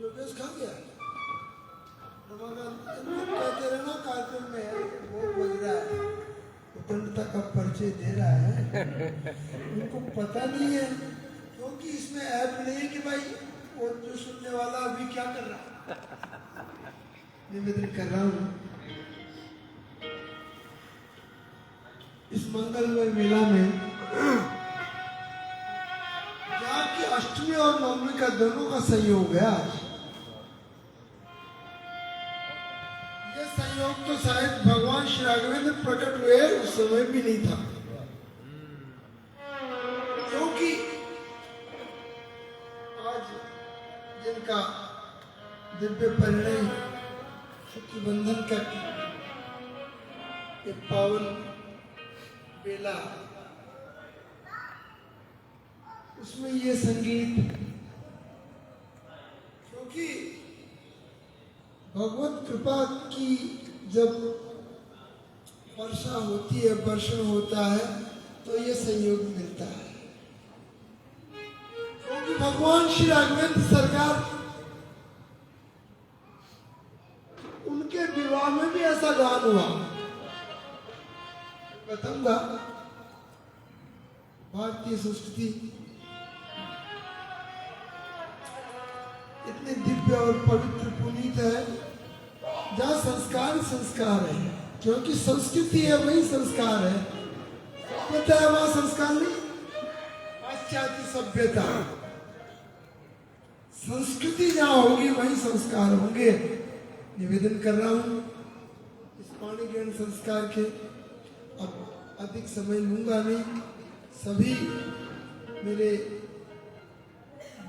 योगेश खा गया। कहते रहना कार्यक्रम में वो बोल रहा है, उदंडता का परिचय दे रहा है। उनको पता नहीं है क्योंकि इसमें ऐप नहीं है कि भाई वो जो सुनने वाला अभी क्या कर रहा है। निवेदन कर रहा हूँ इस मंगलमय मेला में जहाँ की अष्टमी और नवमी का दोनों का संयोग है। आज ये संयोग तो शायद भगवान श्री राघवेंद्र प्रकट हुए उस समय भी नहीं था, क्योंकि आज जिनका दिव्य परिणय शुक्ल बंधन का ये पावन बेला, उसमें ये संगीत, क्योंकि भगवत कृपा की जब वर्षा होती है, वर्षण होता है, तो ये संयोग मिलता है। क्योंकि भगवान श्री राघवेंद्र सरकार, उनके विवाह में भी ऐसा गान हुआ। बताऊंगा, भारतीय संस्कृति इतनी दिव्य और पवित्र पुनीत है, जहाँ संस्कार संस्कार है, क्योंकि संस्कृति है वही संस्कार है। सभ्यता है वहां संस्कार नहीं, पाश्चात्य सभ्यता। संस्कृति जहाँ होगी वही संस्कार होंगे। निवेदन कर रहा हूं इस पाणी ग्रहण संस्कार के, अब अधिक समय लूंगा नहीं। सभी मेरे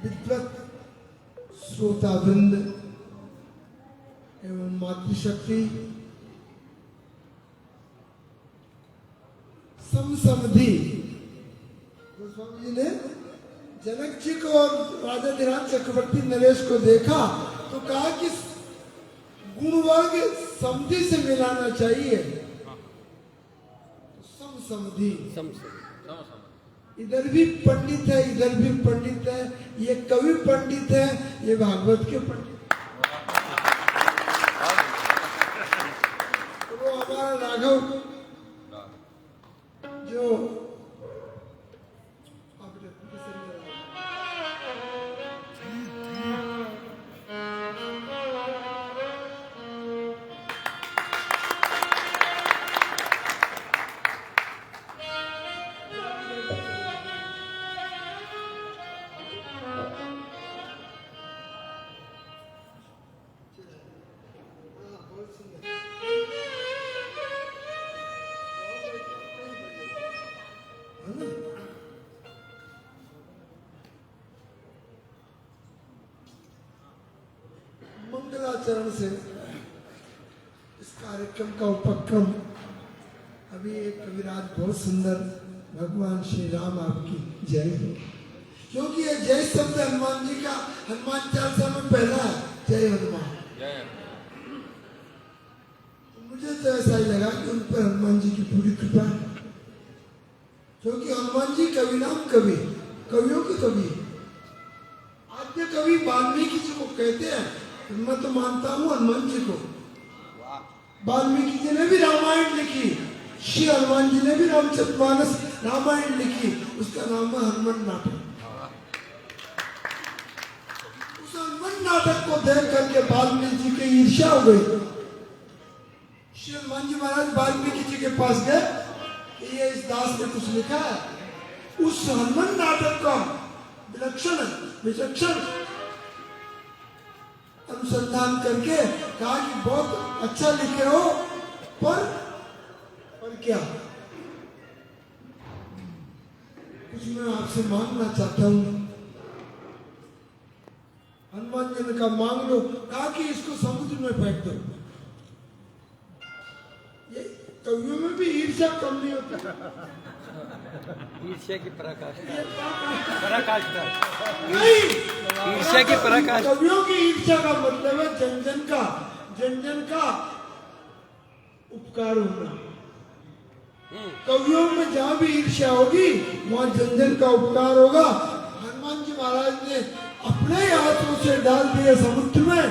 विद्वत श्रोतावृंद एवं मातृशक्ति समसमधि, गोस्वामी जी ने जनक जी को और राजा धीराज चक्रवर्ती नरेश को देखा तो कहा कि गुणवर्ग समधि से मिलाना चाहिए। समसमधि, इधर भी पंडित है, इधर भी पंडित है, ये कवि पंडित है, ये भागवत के पंडित। तो वो हमारा राघव जो मंगलाचरण से इस कार्यक्रम का उपक्रम अभी एक कविराज बहुत सुंदर, भगवान श्री राम आपकी जय हो। क्योंकि ये जय शब्द हनुमान जी का, हनुमान चालीसा में पहला है, जय हनुमान। मुझे तो ऐसा ही लगा कि उन पर हनुमान जी की पूरी कृपा है, क्योंकि हनुमान जी कवि नाम कवि, कवियों के कवि। आद्य कवि वाल्मीकि जी को कहते हैं, मैं तो मानता हूँ हनुमान जी को। वाल्मीकि जी ने भी रामायण लिखी, श्री हनुमान जी ने भी रामचरितमानस रामायण लिखी, उसका नाम है हनुमान नाटक। उस हनुमान नाटक को देख करके वाल्मीकि जी की ईर्ष्या हो गई। श्री हनुमान जी महाराज वाल्मीकि जी के पास गए कि ये इस दास ने कुछ लिखा है। उस हनुमान नाटक का विलक्षण विचक्षण अनुसंधान करके कहा कि बहुत अच्छा लिखे हो, पर क्या कुछ मैं आपसे मांगना चाहता हूं। हनुमान जी ने कहा मांग लो। कहा कि इसको समुद्र में फेंक दो। ये कवियों में भी ईर्ष्या कम नहीं होता। ईर्ष्या की पराकाष्ठा नहीं, ईर्ष्या की पराकाष्ठा। कवियों की ईर्ष्या का मतलब है जन जन का उपकार होना। कवियों में जहाँ भी ईर्ष्या होगी वहाँ जन जन का उपकार होगा। हनुमान जी महाराज ने अपने हाथों से डाल दिए समुद्र में,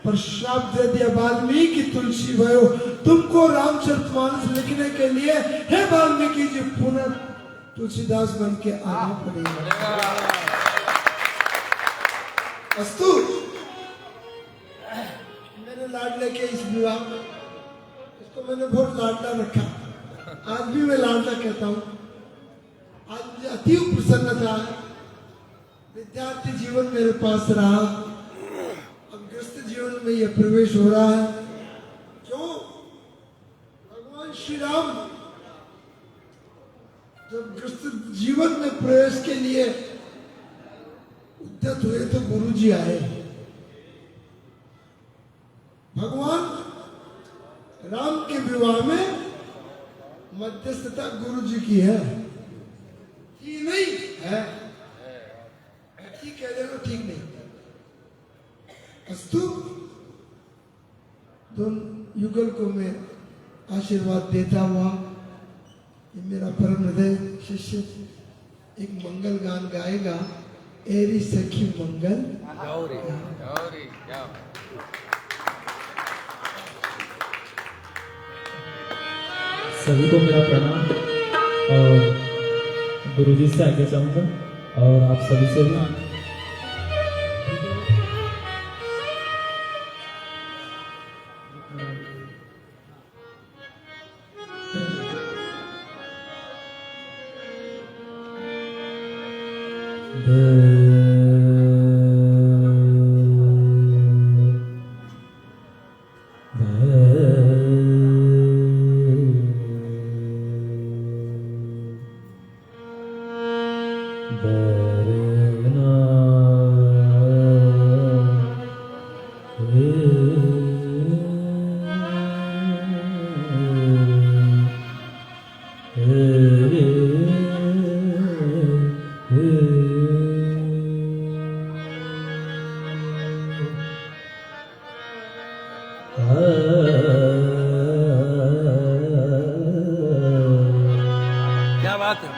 पर श्राप दे दिया वाल्मीकि तुलसी भयो। तुमको रामचरितमानस लिखने के लिए हे वाल्मीकि जी पुनः तुलसीदास बन के आना पड़ेगा। अस्तु मेरे लाडले के इस विवाह में इसको मैंने बहुत लाडला रखा, आज भी मैं लाडला कहता हूँ। आज मुझे अति प्रसन्नता है, विद्यार्थी जीवन मेरे पास रहा, अब गृहस्थ जीवन में यह प्रवेश हो रहा है। क्यों? भगवान श्री राम जब गृहस्थ जीवन में प्रवेश के लिए उद्यत हुए तो गुरु जी आए। भगवान राम के विवाह में मध्यस्थता गुरु जी की है, ही नहीं है। ठीक कह रहे हो, ठीक नहीं। अस्तु तुम युगल को मैं आशीर्वाद देता हुआ, ये मेरा परम हृदय शिष्य एक मंगल गान गाएगा, एरी सखी मंगल गौरी गौरी जाओ। सभी को मेरा प्रणाम और गुरुजी से आगे चाहूँगा और आप सभी से भी। क्या बात है।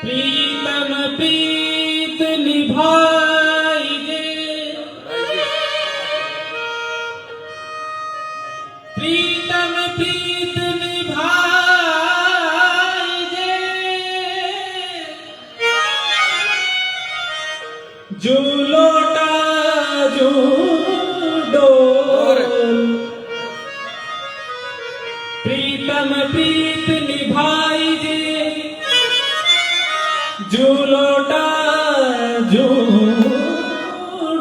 प्रीतम प्रीत निभाइए, प्रीतम प्रीत निभाइए, जो लोटा जो डोर, प्रीतम प्रीत निभाइए, जो लोटा जो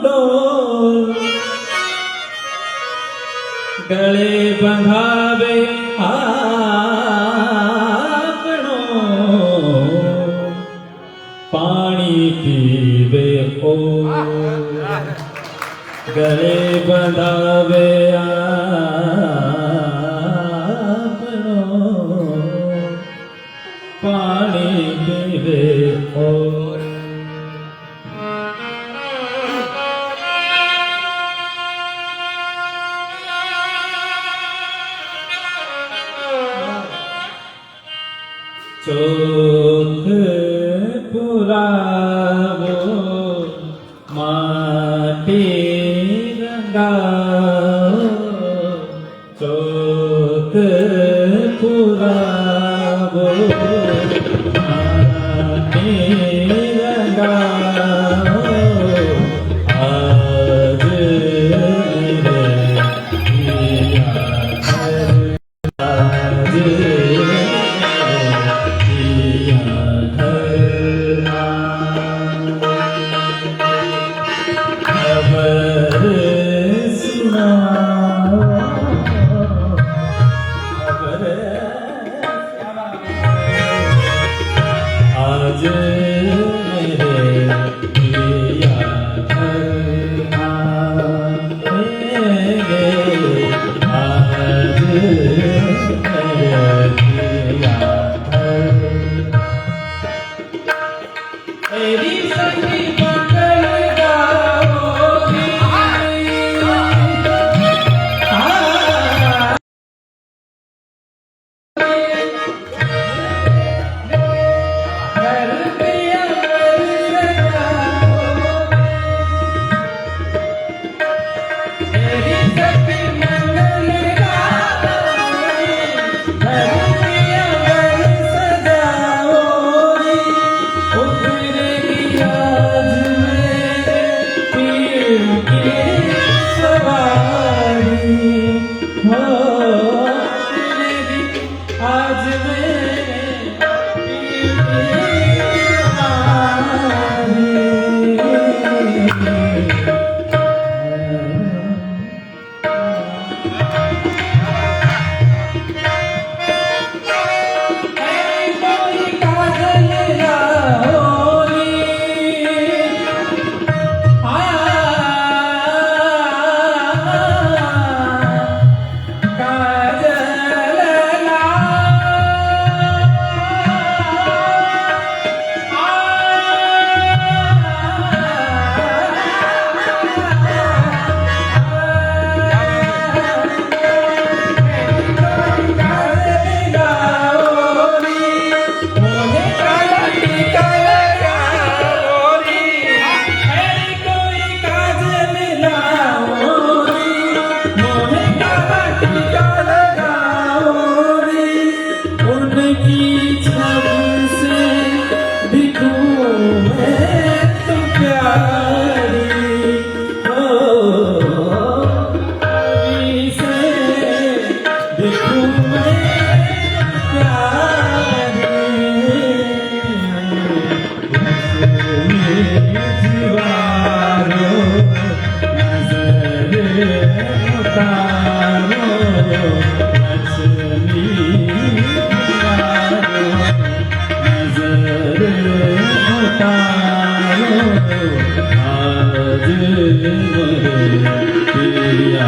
डोर, गले बंधावे आपनो, पानी पीवे ओ, गले बंधावे आपनो, पानी पीवे और चोख पुरावो माटी रंगाओ चोख पुरावो माटी रंगाओ आज मेरे पिया घर आज आज मेरे पिया घर आएंगे आज मेरे पिया घर तेरी सखी मंगल गाओगी घर पिया घर सजाओगी तेरी सखी मंगल गाओगी घर पिया घर सजाओगी उतरेगी आज मेरे पीर की सवारी हो उतरेगी आज मेरे पीर की सवारी कोई काजल लाओगी काजल उनकी छब से दिखूं मैं तो प्यारी हो कभी से दिखूं मैं प्यारी दीवारो नजर उतारो लक्ष्मी दीवारो नजर उतारो आज मेरे पिया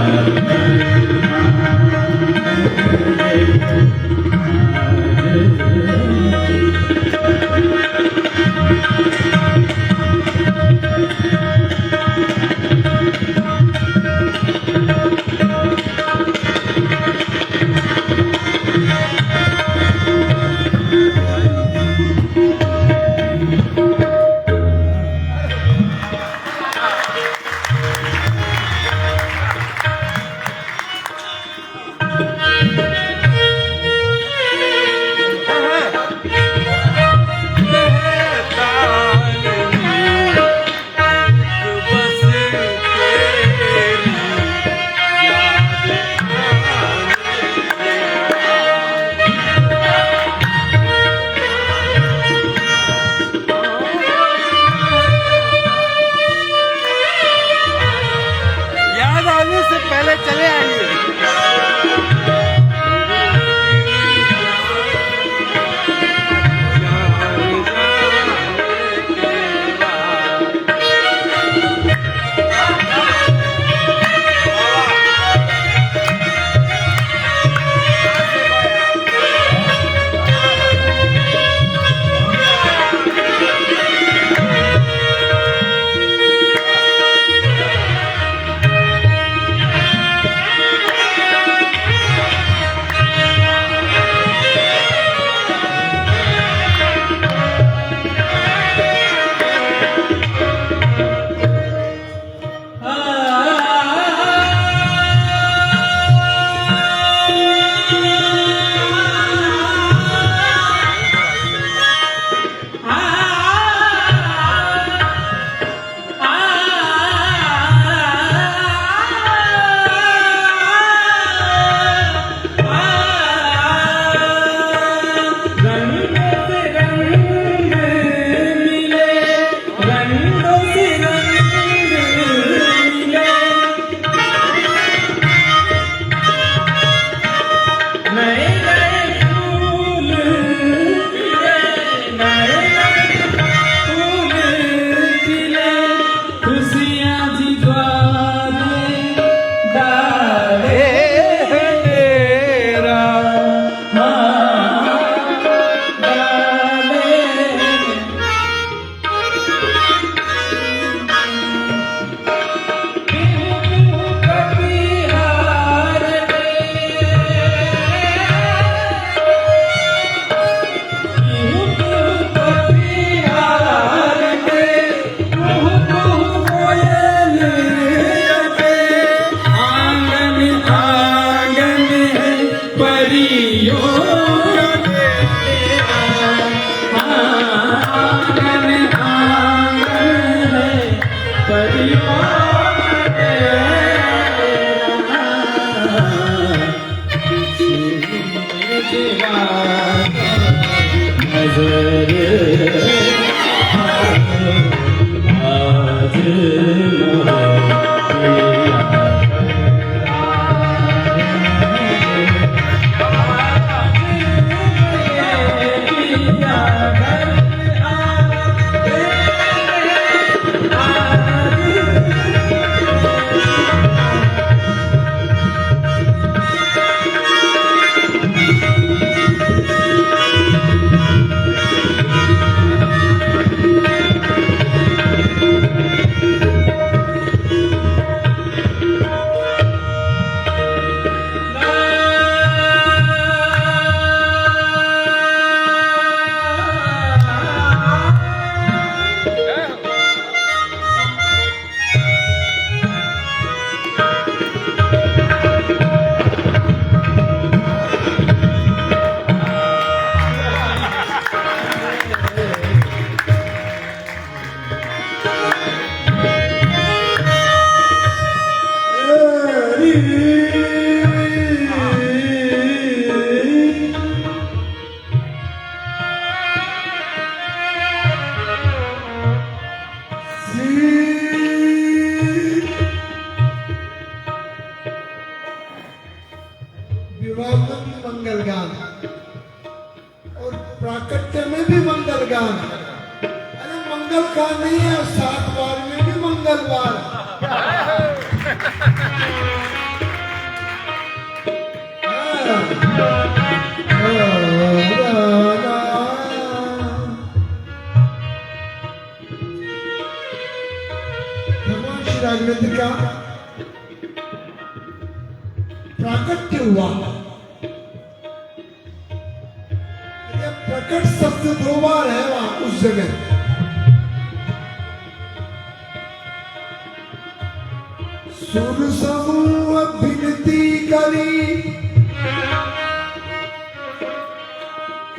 नए नए फूल खिले, नए नए फूल खिले, खुशियाँ जी द्वारे डाले तेरा, हाँ, डाले। विवाह में भी मंगल गान और प्राकट्य में भी मंगल गान। अरे मंगल का नहीं है, 7 बार में भी मंगलवार। भगवान श्री राघवेंद्र का प्राकट्य हुआ। ये प्रकट शब्द 2 बार है वहां उस जगह। सुर समूह विनती करी।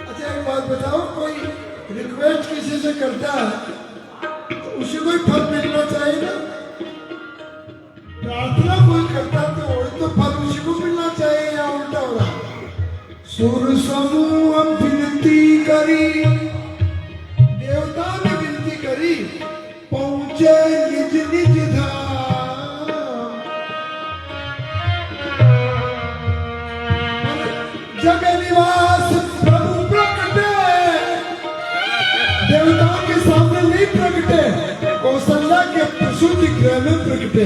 अच्छा एक बात बताओ, कोई रिक्वेस्ट किसी से करता है तो उसे कोई फल मिलना चाहिए ना। प्रार्थना कोई करता तो वही तो फल उसी को मिलना चाहिए, या उल्टा हो रहा। सुर समूह विनती करी, देवता ने विनती करी, पहुंचे निज निज धाम। जग निवास प्रभु प्रकटे, देवताओं के सामने नहीं प्रकटे, कौशल्या के प्रसूति गृह में प्रकटे।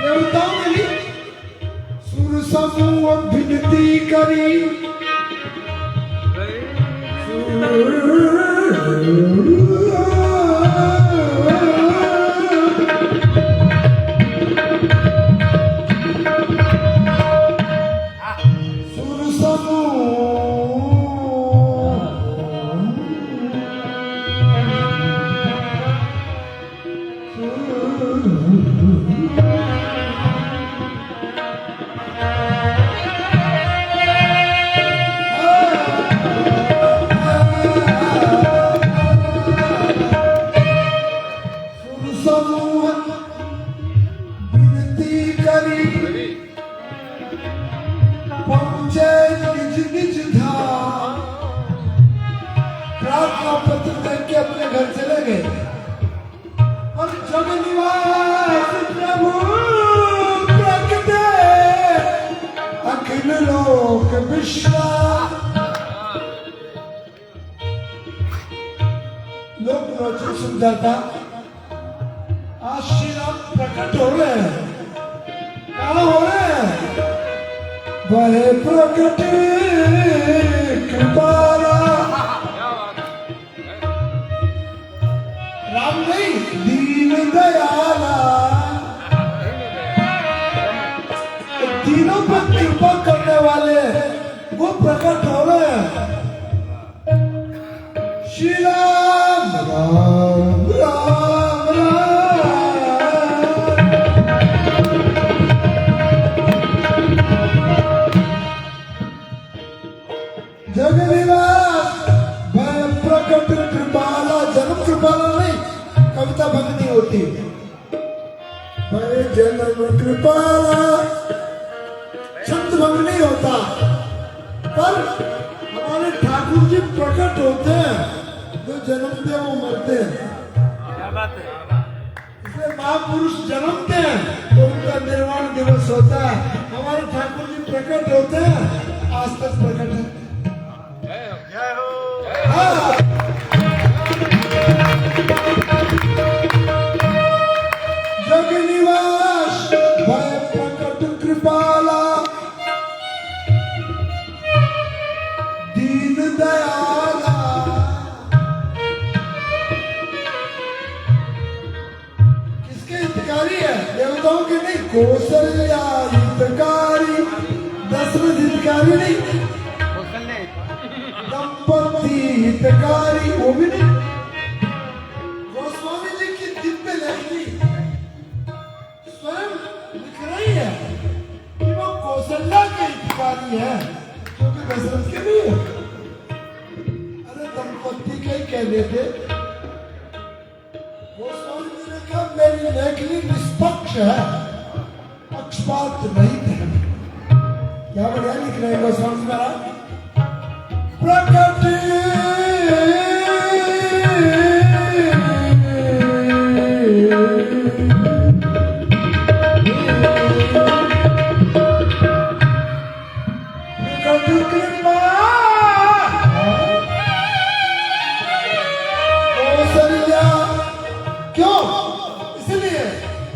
देवताओं ने भी सुर समूह विनती करी। सुर समूह पहुंचे निज निज धाम। प्रार्थना पत्र देख के अपने घर चले गए और जग निवास प्रभु प्रकटे, अख तीन लोक विश्राम लोक रोचक सुंदरता आज श्री राम प्रकट हो रहे हैं कहाँ हो रहे हैं वह प्रकट कृपाला राम नहीं दीन दयाला तीनों पर कृपा करने वाले वो प्रकट हो रहे हैं श्री राम राम राम राम जगनिवास वह प्रकट कृपाला जन्म कृपाला नहीं कविता भक्ति होती वह जन्म कृपाला छंद भंग नहीं होता पर हमारे ठाकुर जी प्रकट होते हैं जो जन्मते हैं वो मरते हैं इसलिए महापुरुष जन्मते हैं तो उनका निर्वाण दिवस होता है हमारे ठाकुर जी प्रकट होते हैं आज तक प्रकट है हाँ। जगनिवास वह प्रकट कृपाला दीन दयाला किसके हितकारी है देवताओं के नहीं कौशल्या हितकारी दशरथ हितकारी नहीं दंपति हितकारी वो भी नहीं गोस्वामी जी की दिव्य लेखनी स्वयं लिख रही है कि वो कौशल्या के हितकारी है क्योंकि दशरथ के नहीं है अरे दंपति के ही कह देते गोस्वामी जी ने कहा मेरी लेखनी निष्पक्ष है पक्षपात नहीं है क्या बढ़िया लिख रहे हैं गोस्वामी महाराज प्रकट कृपा कौशल्या क्यों इसलिए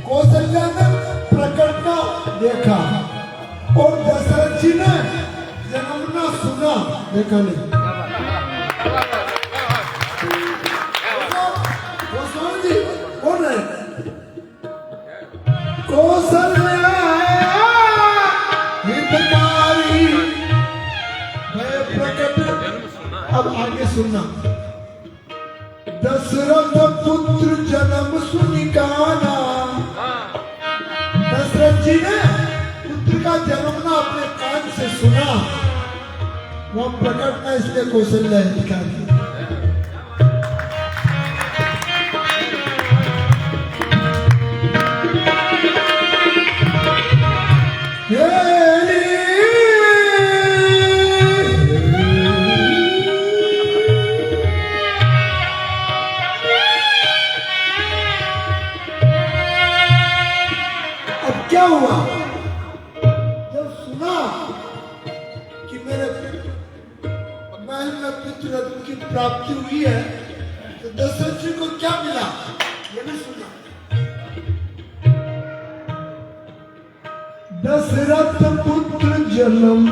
कौशल्या ने प्रकटना देखा और दशरथ जी ने जन्मना सुना देखा नहीं गोस्वामी जी बोल रहे कौशल्या हितकारी मैं प्रकट अब आगे सुनना दशरथ पुत्र जन्म सुनिकाना दशरथ जी ने पुत्र का जन्मना अपने कान से सुना वो प्रकट ना इसलिए कौशल्या हितकारी अब क्या हुआ जब सुना कि मेरे महल में पुत्र रत्न की प्राप्ति हुई है तो दशरथ जी को क्या मिला ये भी सुना दशरथ पुत्र जन्म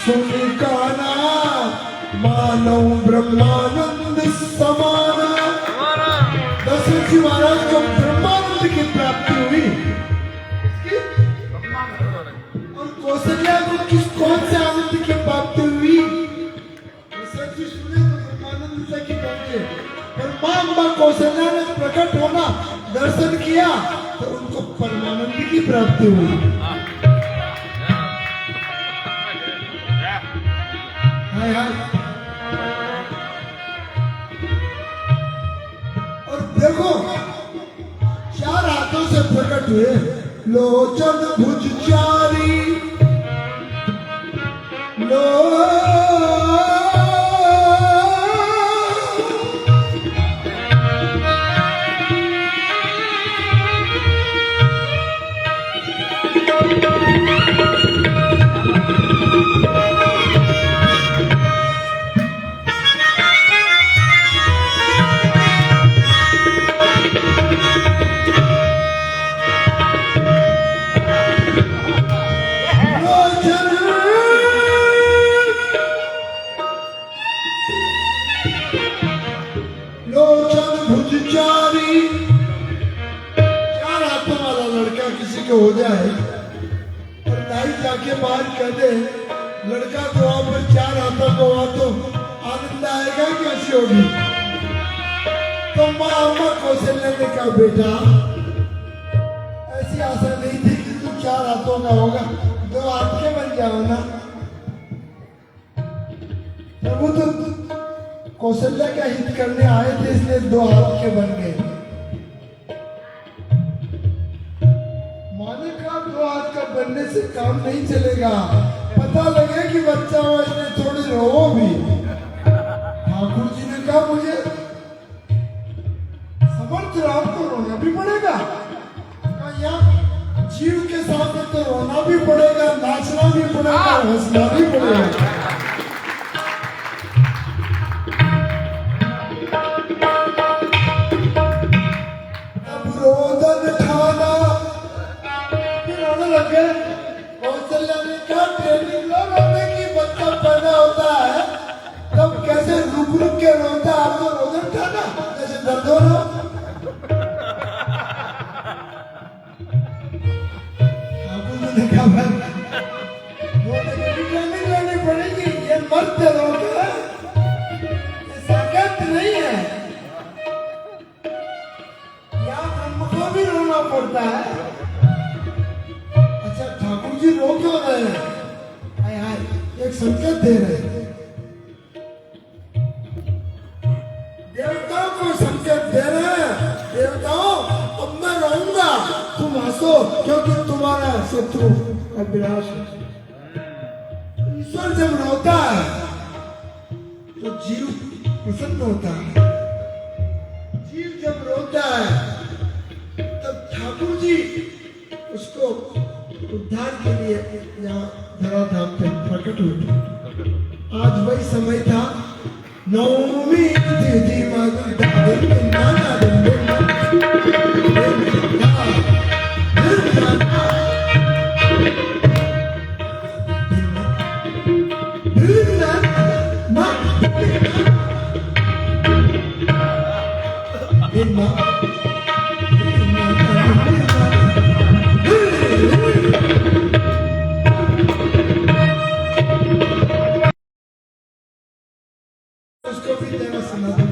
सुनिकाना मानव ब्रह्मानंद समाना दशरथ जी महाराज को ब्रह्मानंद की प्राप्ति हुई और कौशल्या को कौन से आनंद की प्राप्ति हुई दशरथ जी सुने तो ब्रह्मानंद तक ही पहुंचे पर मां अम्बा कौशल्या ने प्रकट होना दर्शन किया तो उनको परमानंद की प्राप्ति हुई हाय हाय और देखो चार हाथों से प्रकट हुए लोचन भुज चारी लो के बाद कह दे लड़का तो वहां पर 4 हाथों को वहां तो आनंद आएगा कैसे होगी। तो माँ अम्मा कौशल्या ने कहा बेटा ऐसी आशा नहीं थी कि तू 4 हाथों का होगा, 2 हाथ के बन जाओ ना। प्रभु तो कौशल्या का हित करने आए थे इसलिए 2 हाथ के बन गए। माने का 2 हाथ का बनने से काम नहीं चलेगा, पता लगे कि बच्चा हो इसने थोड़ी रो भी। ठाकुर जी ने कहा मुझे समर्थ राम को रोना भी पड़ेगा, यहाँ जीव के सामने तो रोना भी पड़ेगा, नाचना भी पड़ेगा, हंसना भी पड़ेगा। अब रोदन ठाना फिर रोने लगे। कौशल्या ने कहा ट्रेनिंग लो रोने की, बच्चा पैदा होता है तब कैसे रुक रुक के रोता है, आप तो रोदन ठाना जैसे दर्द हो रहा। देखा भाई रोने की भी ट्रेनिंग लेनी पड़ेगी, ये मर्द रोता है, ये साकेत नहीं है, या ब्रह्म को भी रोना पड़ता है। अच्छा ठाकुर जी रो क्यों रहे हैं? हाय हाय एक संकेत दे रहे हैं, देवताओं को संकेत दे रहे हैं। देवताओं अब मैं रहूंगा, तुम हंसो क्योंकि तुम्हारा शत्रु का विनाश है। ईश्वर जब रोता है तो जीव प्रसन्न होता है, जीव जब रोता है तब ठाकुर जी उसको उद्धार के लिए यहाँ धराधाम पे प्रकट हुए। आज वही समय था, नवमी तिथि उसको भी देना सुना दो।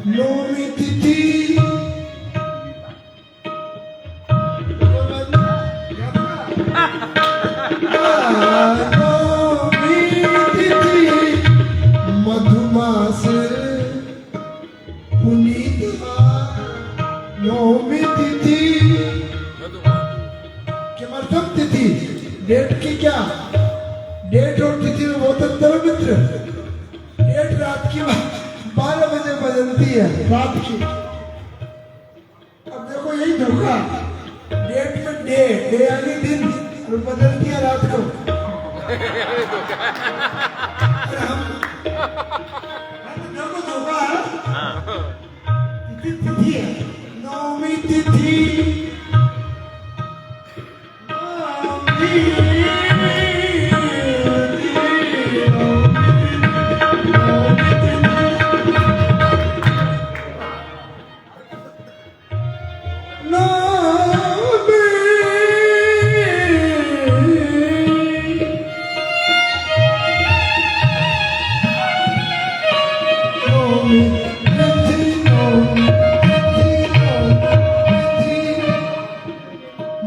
नवमी तिथि मधुमास पुनीत नवमी तिथि किमर्थम तिथि, डेट की क्या डेट और तिथि में बहुत अंतर है मित्र। डेट रात की 12 बजे बदलती है रात की। अब देखो यही धोखा, डेट में डे यानी दिन और बदलती है रात को। हम देखो धोखा है, तिथि है नवमी तिथि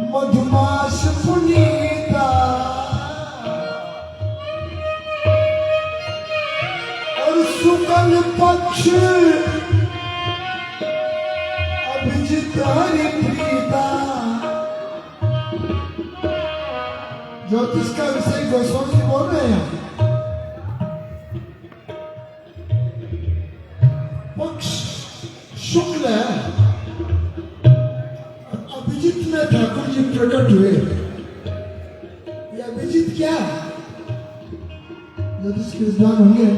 मधुमास पुनीता और शुक्ल पक्ष ज्योतिष का विषय गोस्वामी बोल रहे हैं। पक्ष शुक्ल है। अभिजीत में ठाकुर जी प्रकट हुए। ये अभिजीत क्या है? ज्योतिष के विद्वान होंगे।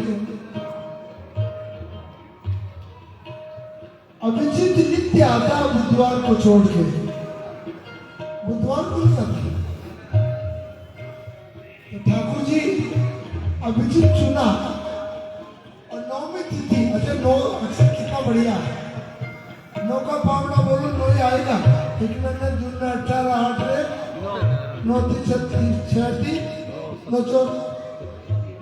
अभिजीत नित्य आता बुधवार को छोड़ के, बुधवार को नहीं आता। तो ठाकुर जी अभिजीत चुना और नौवीं तिथि। अच्छा, नौ अक्षर कितना बढ़िया है। नौ का पावड़ा बोलो, नौ ही आएगा। एक महीने जून में 18 8 रे 9 36 36 9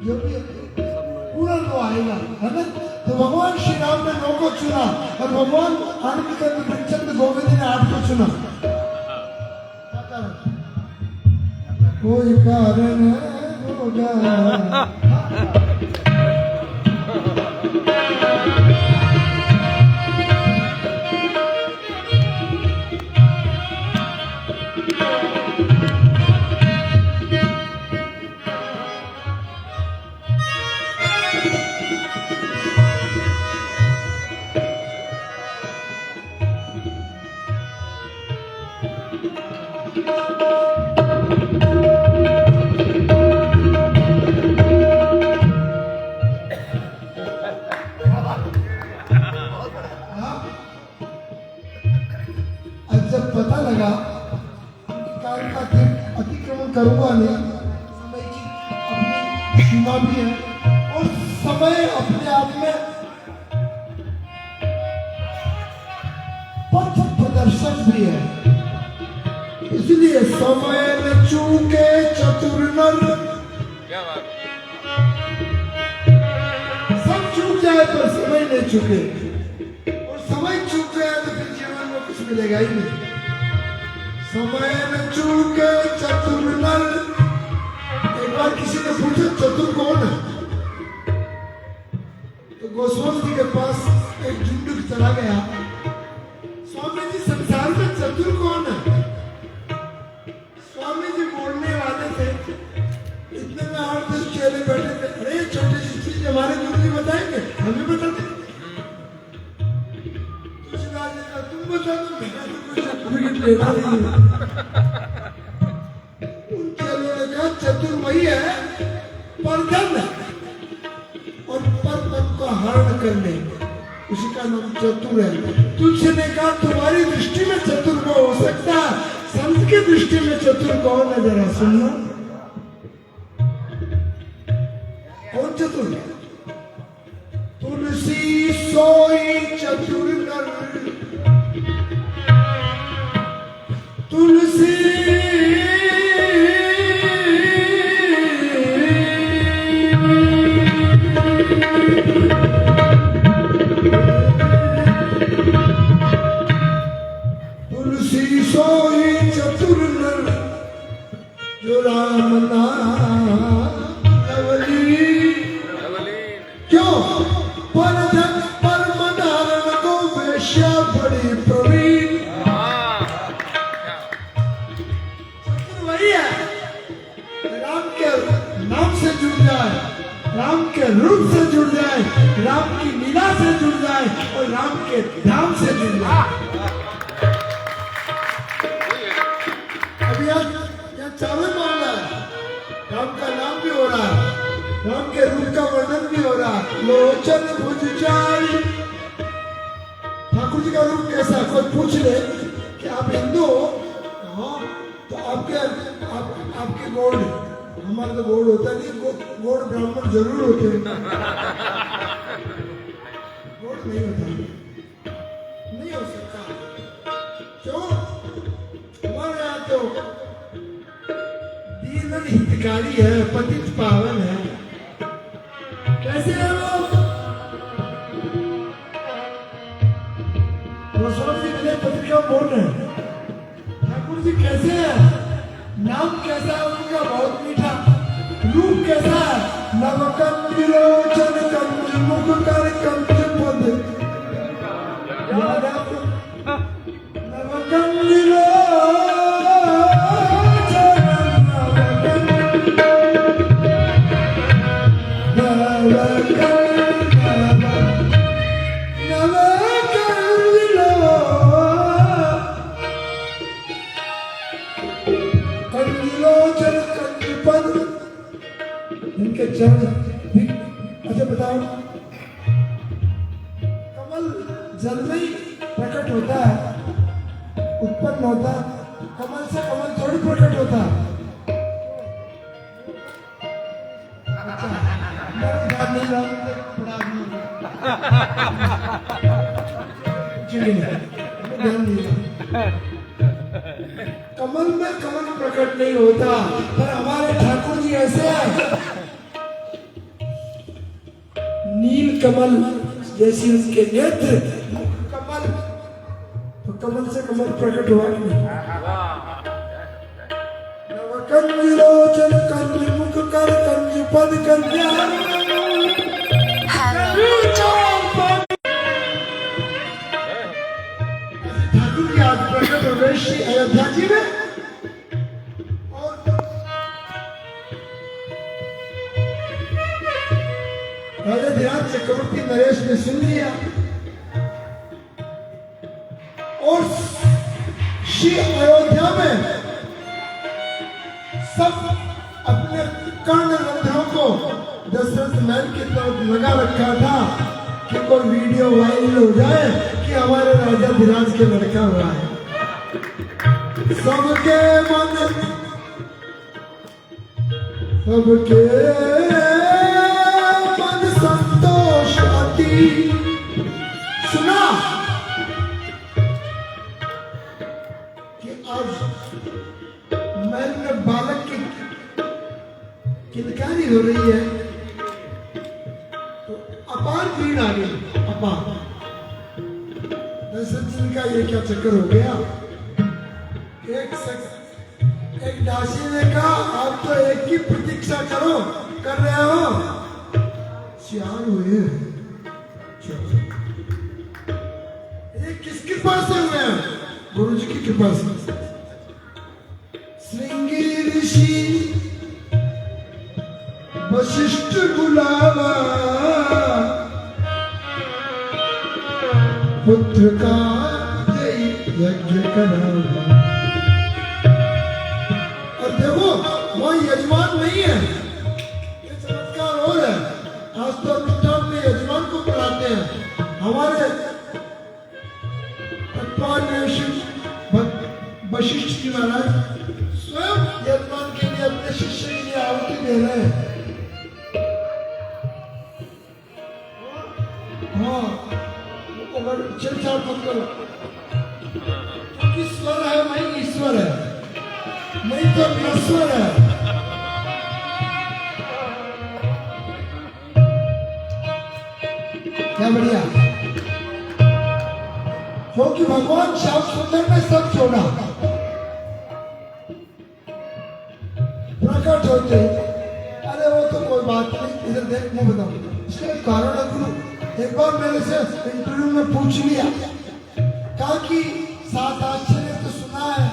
जो भी पूरा नौ आएगा, है ना। तो भगवान श्री राम ने 9 को चुना और भगवान आनंद गोविंद ने 8 को चुना। कोई कारण होगा। पता लगा काल का अतिक्रमण करूंगा नहीं, समय की अपनी सीमा भी है और समय अपने आप में पथ प्रदर्शक भी है। इसलिए समय में चूके चतुर नर। क्या बात। सब चूक जाए पर समय नहीं चूके, और समय चूक गया तो फिर जीवन में कुछ मिलेगा ही नहीं। समय में चूके चतुर नर। एक बार किसी ने पूछा चतुर कौन है, तो गोस्वामी जी के पास एक झुंडुक चला गया। स्वामी जी, संसार में चतुर कौन है? स्वामी जी बोलने वाले थे, इतने में 8-10 चेले बैठे थे। अरे छोटी सी चीज हमारे गुरु जी बताएंगे, हमें बता दें। तुम बता दो, मेरा तो कोई सर्टिफिकेट लेना नहीं है। उन चेलों ने कहा चतुर वही है परधन और परपन को हरण करने, उसी का नाम चतुर है। तुझसे ने कहा तुम्हारी दृष्टि में चतुर को हो सकता है, संत की दृष्टि में चतुर कौन है जरा सुनना। कौन चतुर? तुलसी सोई चतुर नर। तुलसी तुलसी सोई चतुर नर, जो राम नाम लवलीन। क्यों? पर मदारण को वेश्या बड़ी प्रवीण। चतुर वही है राम के नाम से जुड़ जाए, राम के रूप से जुड़ जाए, राम की लीला से जुड़ जाए और राम के धाम से जुड़ जाए। अभी यहाँ चावल मामला है, राम का नाम भी हो रहा है, राम के रूप का वर्णन भी हो रहा है। लोचन भुज जाई। ठाकुर जी का रूप कैसा? कोई पूछ ले कि आप हिंदू हो? हाँ, तो आपके गौड़, हमारा तो गौड़ होता नहीं, गौड़ ब्राह्मण जरूर होते हैं। गौड़ नहीं होता, नहीं हो सकता। क्यों? हमारे यहाँ तो दीन हितकारी है, पतित पावन है। कैसे है वो? गोस्वामी जी मेरे पत्रिका बोल रहे हैं, ठाकुर जी कैसे है? नाम कैसा है उनका? बहुत मीठा। रूप कैसा है? नवकंज लोचन कंज मुख कर कंज पद। याद है आपको? नवकंज लोचन नवकंज जल में ही प्रकट होता है, उत्पन्न होता है। कमल से कमल थोड़ी प्रकट होता है। अच्छा, मैं ध्यान नहीं रहा हूं, बड़ा आदमी हूं। जी नहीं, ध्यान नहीं रहा। कमल में कमल प्रकट नहीं होता, पर हमारे ठाकुर जी ऐसे हैं, नील कमल जैसी उसके नेत्र, कमल तो कमल से कमल प्रकट हुआ कि नहीं? कंज लोचन कंज मुख कर कंज पद कन्या ठाकुर की आज प्रकट हो गए श्री अयोध्या जी में। और राजा ध्यान चक्रवर्ती नरेश ने सुन लिया और श्री अयोध्या में सब अपने कर्ण रंध्रों को दशरथ महल की तरफ लगा रखा था कि कोई वीडियो वायरल हो जाए कि हमारे राजा धिराज के लड़का हुआ है। सबके मन संतोष अति सुना कि आज महल में बालक की किलकारी हो रही है, तो अपार भीड़ आ गई। अपार दशरथ जी का ये क्या चक्कर हो गया। एक दासी ने कहा आप तो एक की प्रतीक्षा कर रहे हो, चार हुए। ये किस कृपा से हुए हैं? गुरु जी की कृपा से। श्रृंगी ऋषि वशिष्ठ बुलावा, पुत्र का यज्ञ करावा। और देखो वहां यजमान नहीं है, ये चमत्कार और है। आज तो अनुष्ठान में यजमान को बुलाते हैं। हमारे वशिष्ठ जी महाराज स्वयं यजमान के लिए अपने शिष्य के लिए आहुति दे रहे हैं। हाँ, अगर छेड़छाड़ मत करो, क्योंकि स्वर है वही ईश्वर है, नहीं तो ईश्वर है। क्या बढ़िया क्योंकि भगवान श्याम सुंदर ने सब छोड़ा, प्रकट होते। अरे वो तो कोई बात नहीं, इधर देख मैं बताऊं इसका कारण है गुरु। एक बार मेरे से इंटरव्यू में पूछ लिया, कहा कि 7 आश्चर्य तो सुना है,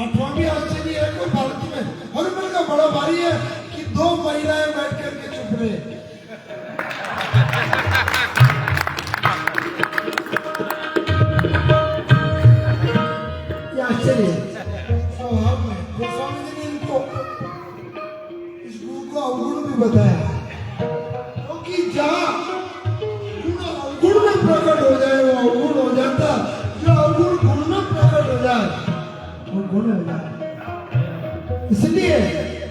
8वां भी आश्चर्य है कोई भारत में? और मैंने कहा बड़ा भारी है कि 2 महिलाएं बैठ करके चुप रहे। आश्चर्य स्वभाव में गोस्वामी जी ने इनको इस गुरु को अवगुण भी बताया, क्योंकि जहाँ गुण में प्रकट हो जाए वो अवगुण हो जाता, जो अवगुण गुण में प्रकट हो जाए वो गुण हो जाए। इसलिए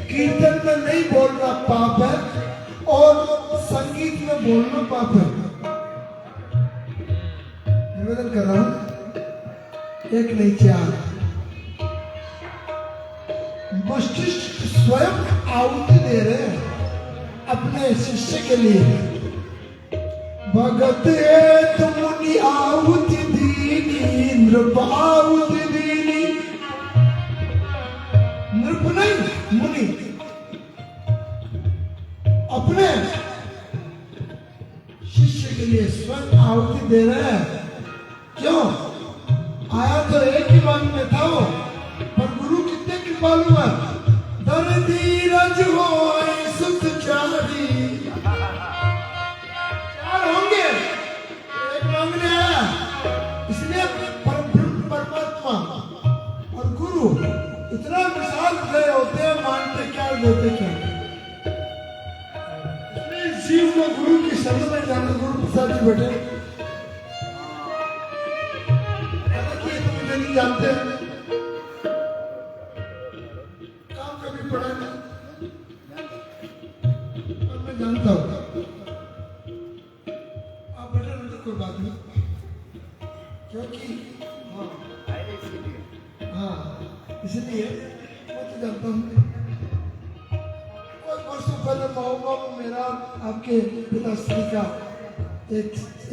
कीर्तन में नहीं बोलना पाप है और संगीत में बोलना पाप है। निवेदन कर रहा हूं, एक नहीं 4। वशिष्ठ स्वयं आहुति दे रहे हैं अपने शिष्य के लिए। भगत है तो मुनि आहुति दीनी, नृप आहुति दीनी। नृप नहीं, मुनि अपने शिष्य के लिए स्वयं आहुति दे रहे हैं। क्यों? आया तो एक ही मन में था वो, पर गुरु कितने कृपालु है। दर धीरज होए सुख चारी, 4 होंगे, एक मांगने आया। इसलिए परमात्मा और गुरु इतना विशाल हृदय होते हैं, मानते क्या देते क्या। इसलिए जीव को गुरु की शरण में जाना। गुरु प्रसाद जी बैठे नहीं जानते? काम कभी पढ़ा नहीं, और मैं जानता हूँ। आप बेटा नहीं तो कोई बात नहीं, क्योंकि हाँ इसलिए मैं तो जानता हूँ। वर्षों पहले महोबा में मेरा आपके पिताश्री का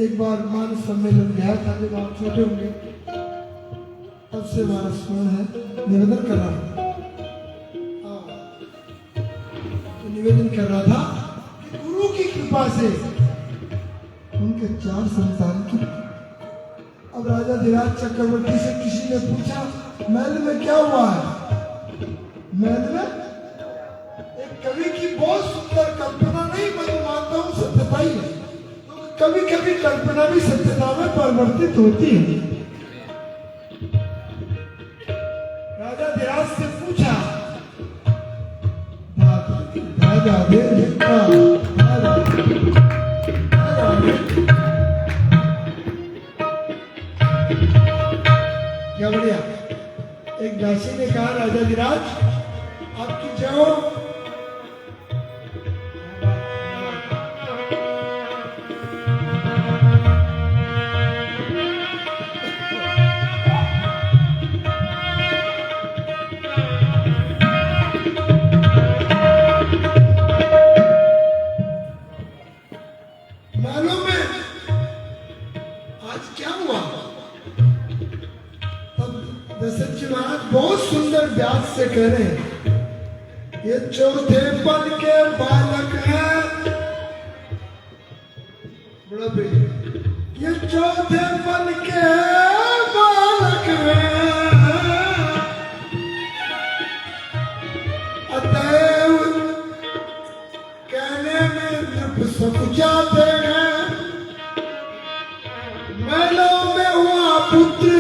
एक बार मान सम्मेलन गया था, जब आप छोटे होंगे, तब से हमारा स्मरण है। निवेदन कर रहा था, तो निवेदन कर रहा था कि गुरु की कृपा से उनके 4 संतान की। अब राजा धीराज चक्रवर्ती से किसी ने पूछा, महल में क्या हुआ है? महल में एक कवि की बहुत सुंदर कल्पना, नहीं मैं तो मानता हूँ सत्यता ही है, तो कभी कभी कल्पना भी सत्यता में परिवर्तित होती है। राजा धीराज से पूछा, राजा क्या बढ़िया। एक दासी ने कहा, राजा धीराज आपकी जय हो। मालूम है आज क्या हुआ? तब दशरथ जी महाराज बहुत सुंदर व्यास से कह रहे हैं, ये चौथे पद के बालक हैं, बड़ा बेटे, ये चौथे पद के बालक हैं, अतएव कहने में नृप सब जाते हैं। महलों में हुआ पुत्र,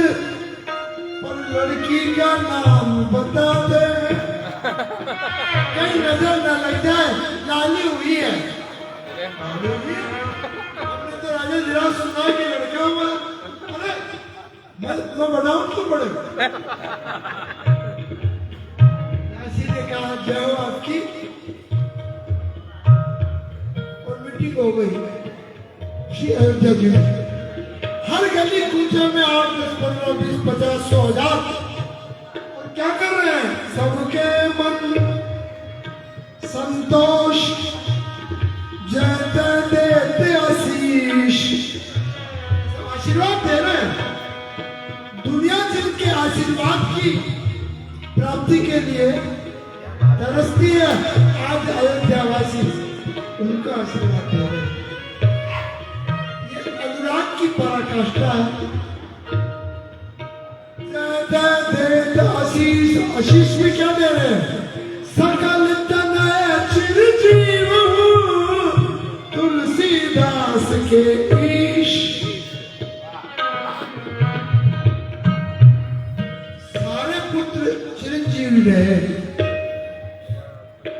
पर लड़की का नाम बता दे, कहीं नजर न लग जाए लाली हुई है। हमने तो राजा धीराज सुना कि लड़का हुआ, अरे मैं बनाऊं तो बड़े। दासी ने कहा, जय हो आपकी, और मिट्टी हो गई। श्री अयोध्या जी हर गली कूचे में 8, 10, 15, 20, 50, 100, 1000 और क्या कर रहे हैं? सबके मन संतोष जयते देते आशीष, आशीर्वाद दे रहे हैं। दुनिया जिनके आशीर्वाद की प्राप्ति के लिए तरसती है, आज अयोध्यावासी उनका आशीर्वाद दे रहे हैं। अनुराग की पराकाष्ठा है। आशीष, आशीष में क्या दे रहे हैं? सकल तनय चिरंजीव तुलसीदास के ईश। सारे पुत्र चिरंजीवी रहे।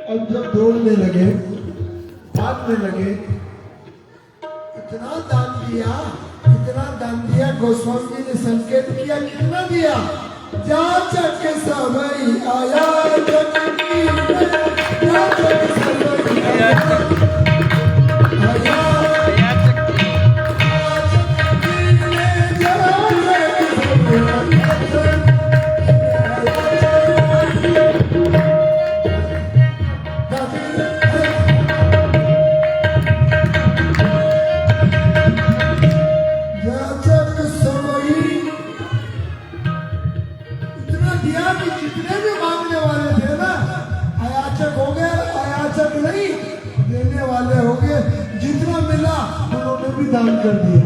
अब जब दौड़ने लगे, भागने लगे, इतना दान दिया, गोस्वामी जी ने संकेत किया, कितना दिया? जाचक समय आया, जाचक समय आया, दान कर दिया।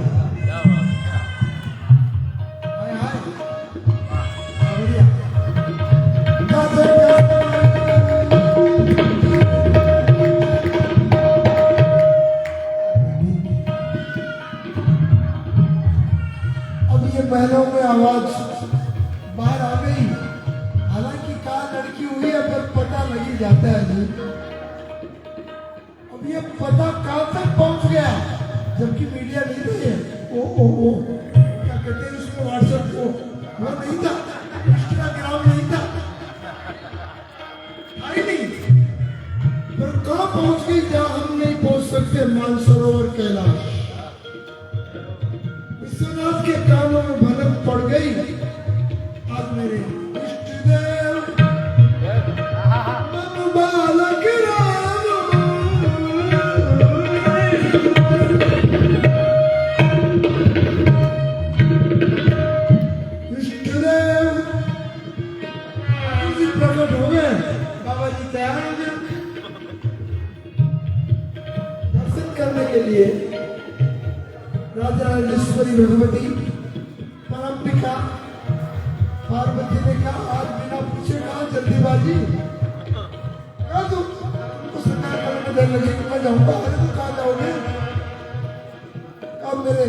हाय हाय बढ़िया। अब ये महलों में आवाज बाहर आ गई। हालांकि कहा लड़की हुई है, पर पता लगी जाता है जी। अब ये पता कहां तक पहुंच गया, जबकि मीडिया नहीं थी। ओ क्या कहते हैं उसको, व्हाट्सएप को, वो नहीं था। के कानों में भनक पड़ गई। आज मेरे इष्ट देव मन बालक राम, इष्ट देव प्रकट हो गए। बाबा जी तैयार हो गए दर्शन करने के लिए। राजा राजेश्वरी भगवती परम्पिका पार्वती ने कहा आज बिना पूछे कहा जल्दीबाजी कहा तुमको सरकार करने में देर लगेगी, मैं जाऊंगा। अरे तो कहा जाओगे? कहा मेरे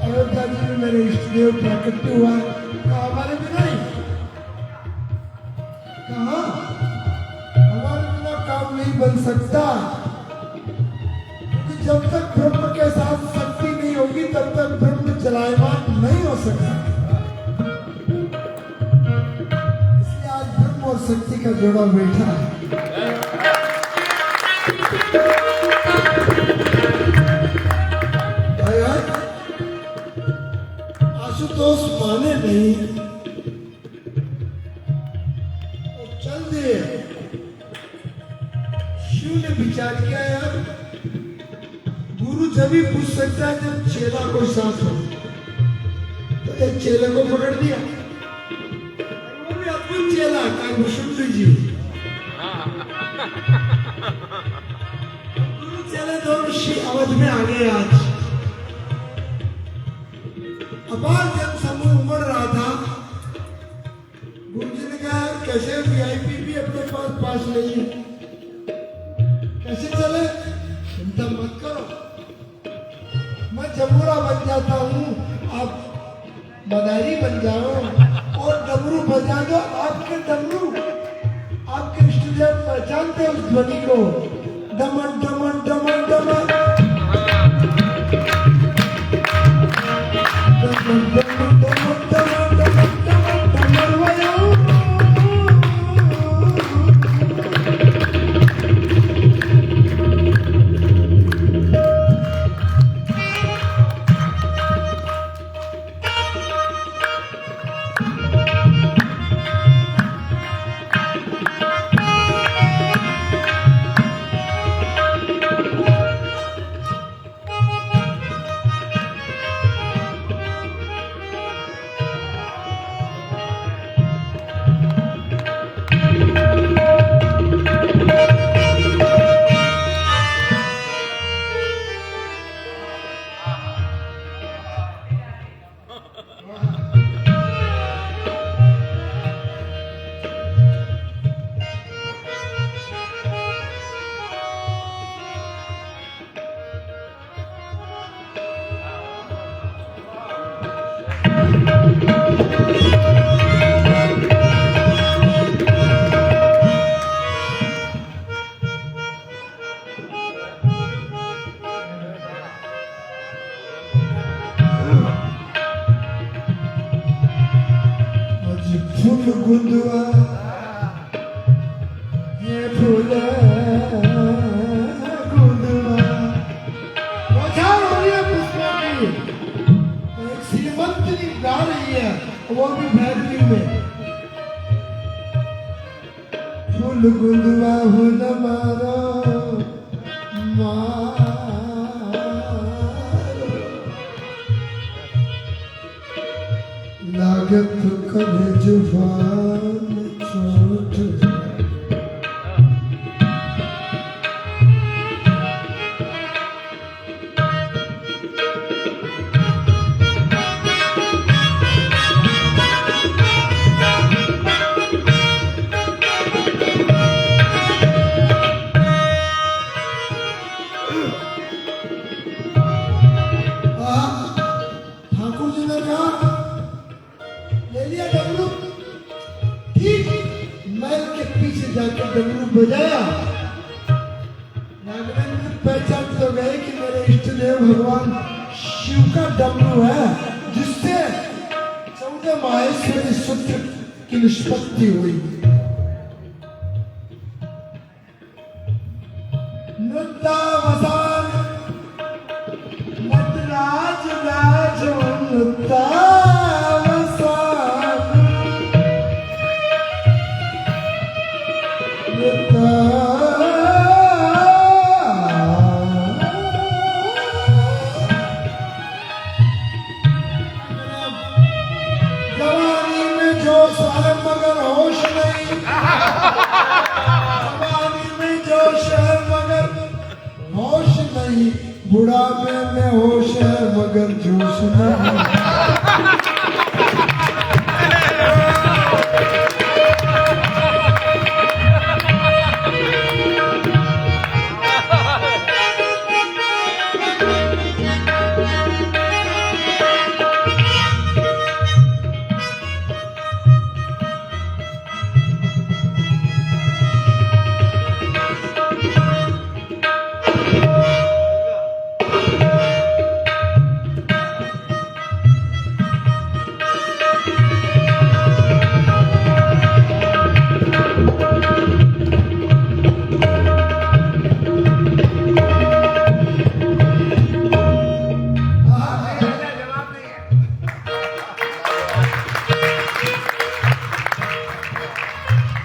अयोध्या जी में मेरे इष्ट देव प्रकट हुआ है। कहा हमारे बिना ही? कहा हमारे बिना काम नहीं बन सकता, क्योंकि जब तक ब्रह्म के साथ शक्ति नहीं होगी तब तक ब्रह्म चलायमान नहीं हो सकता। इसलिए आज ब्रह्म और शक्ति का जोड़ा बैठा है। आशुतोष माने नहीं और चल दिए। शिव ने विचार किया यार गुरु जब भी पूछ सकता है जब चेला को साथ हो, तो एक चेले को पकड़ दिया। वो भी अद्भुत चेला काकुशुंडी जी। गुरु चेले दोनों अवध में आ गए। आज अपार जन समूह उमड़ रहा था। गुरु जी ने कहा कैसे वीआईपी भी अपने पास नहीं है, कैसे चले? चिंता मत करो, मैं जमुरा बन जाता हूँ, आप बदारी बन जाओ और डमरू बजा दो। आपके डमरू आपके इष्टदेव पहचानते उस ध्वनि को। Demon demon demon demon demon demon demon demon demon demon बजाओ। गुंदुआ ये फूला गुंदुआ बचाओ हो रही है पुष्पा की। एक श्रीमंतनी गा रही है वो भी भैरवी में। फूल गुंदुआ हो न मारो लागत कभी जुबान चोट। ठाकुर जी ने कहा ले लिया डमरू, ठीक महल के पीछे जाकर डमरू बजाया। नागराज पहचान तो गए कि मेरे इष्ट देव भगवान शिव का डमरू है, जिससे 14 माहेश्वरी सूत्र की निष्पत्ति हुई। नृत्यावसान नटराज राज है मगर होश नहीं, जवानी में जोश है मगर होश नहीं, बुढ़ापे में होश है मगर जोश नहीं।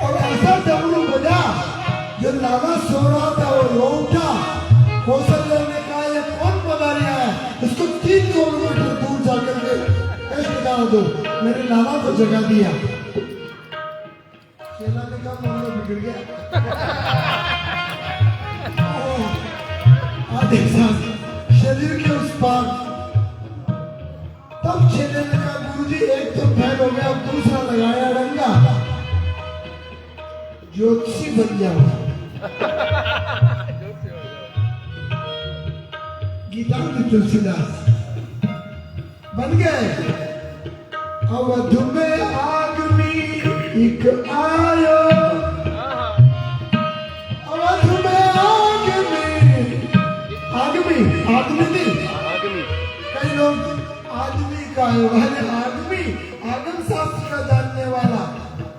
और ऐसा डमरू बजा जो लाला सो रहा था वो रो उठा। कौशल्य ने कहा ये कौन बजा रहा है, इसको 3 किलोमीटर दूर जाकर के कष्ट डाल दो, मेरे लाला को जगा दिया। चेला ने कहा मामला बिगड़ गया। आधे साथ शरीर के उस पार, तब चेले ने कहा गुरुजी एक तो फैल हो गया, अब दूसरा लगाया रंगा, ज्योतिषी बन जाओ। गीतांत तुलसीदास बन गए। अवध में आगमी एक आयो, अवध में आगमी नहीं, कई लोग आदमी का है, आदमी आगम शास्त्र का जानने वाला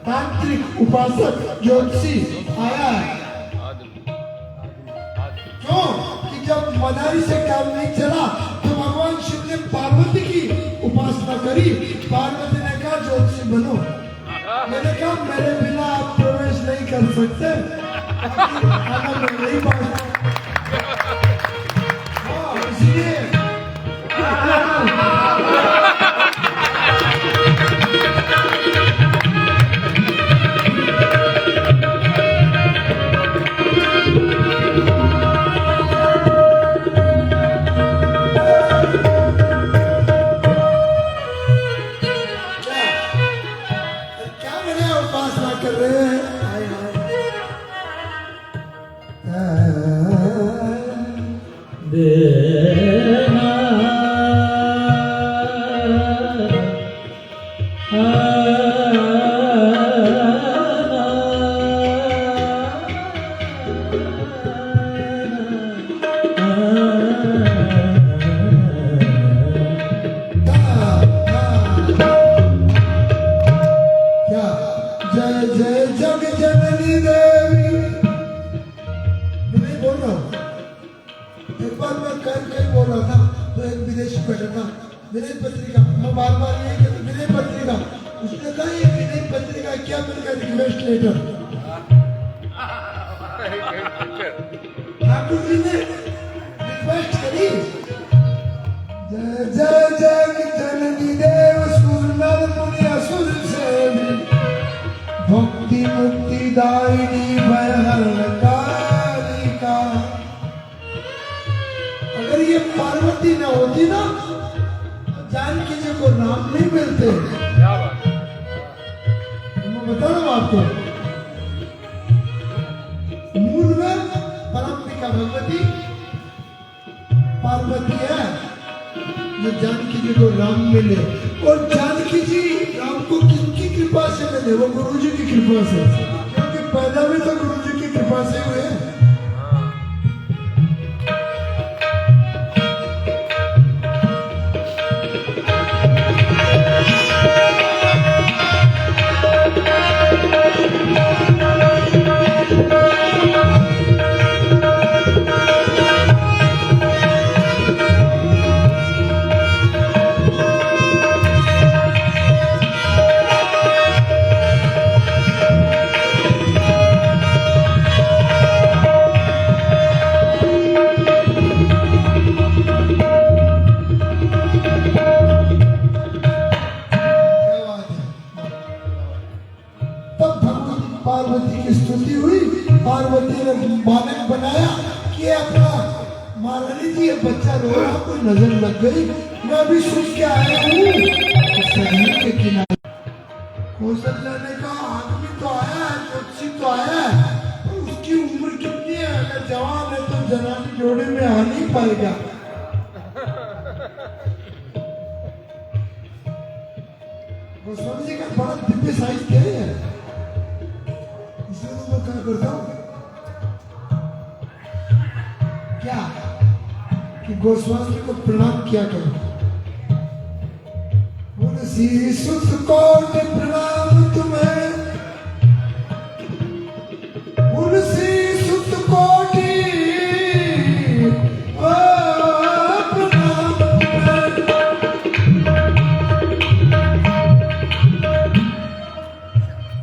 तांत्रिक उपासक ज्योतिषी आया है। क्यों कि जब मदारी से काम नहीं चला तो भगवान शिव ने पार्वती की उपासना करी। पार्वती ने कहा ज्योतिषी बनो। मैंने कहा मेरे बिना आप प्रवेश नहीं कर सकते, आना मैं नहीं पाऊंगा। इसलिए कर रहे हैं। देना जय जय जग जननी देवी। मैं बोल रहा हूँ, एक बार मैं कहीं बोल रहा था तो एक विदेशी बैठा था, विनय पत्रिका, मैं बार बार ये कहता विनय पत्रिका, उसने कहा ये विनय पत्रिका क्या, मैंने कहा रिक्वेस्ट लेटर। ठाकुर जी ने रिक्वेस्ट करी, जय जय जग जननी देव सुर नर मुनि असुर सेवी, भक्ति मुक्ति दायिनी भयहरणकारिका। अगर ये पार्वती न होती ना तो जानकी जी को नाम नहीं मिलते। मैं बता रहा हूं आपको, मूल में परम्पिका भगवती पार्वती है, जो जानकी जी को राम मिले। और जानकी जी राम को किसकी कृपा से मिले? वो गुरु जी की कृपा से, क्योंकि पैदा भी तो गुरु जी की कृपा से हुए हैं। पार्वती की स्तुति हुई, पार्वती ने बालक बनाया कि अपना महारानी जी ये बच्चा रो रहा को नजर लग गई, मैं भी सुन के आया हूँ शरीर के किनारे। कौशल्या ने कहा आदमी तो आया है, ज्योतिषी तो आया है, तो उसकी उम्र कितनी है? अगर जवान है तो जनानी जोड़े में आ नहीं पाएगा। गोस्वामी जी का बड़ा दिव्य साहित्य है, इसलिए तो मैं क्या करता हूँ क्या कि गोस्वामी को प्रणाम किया करो। तुलसी सुत कोटि प्रणाम तुम्हें, तुलसी सुत कोटि प्रणाम तुम्हें।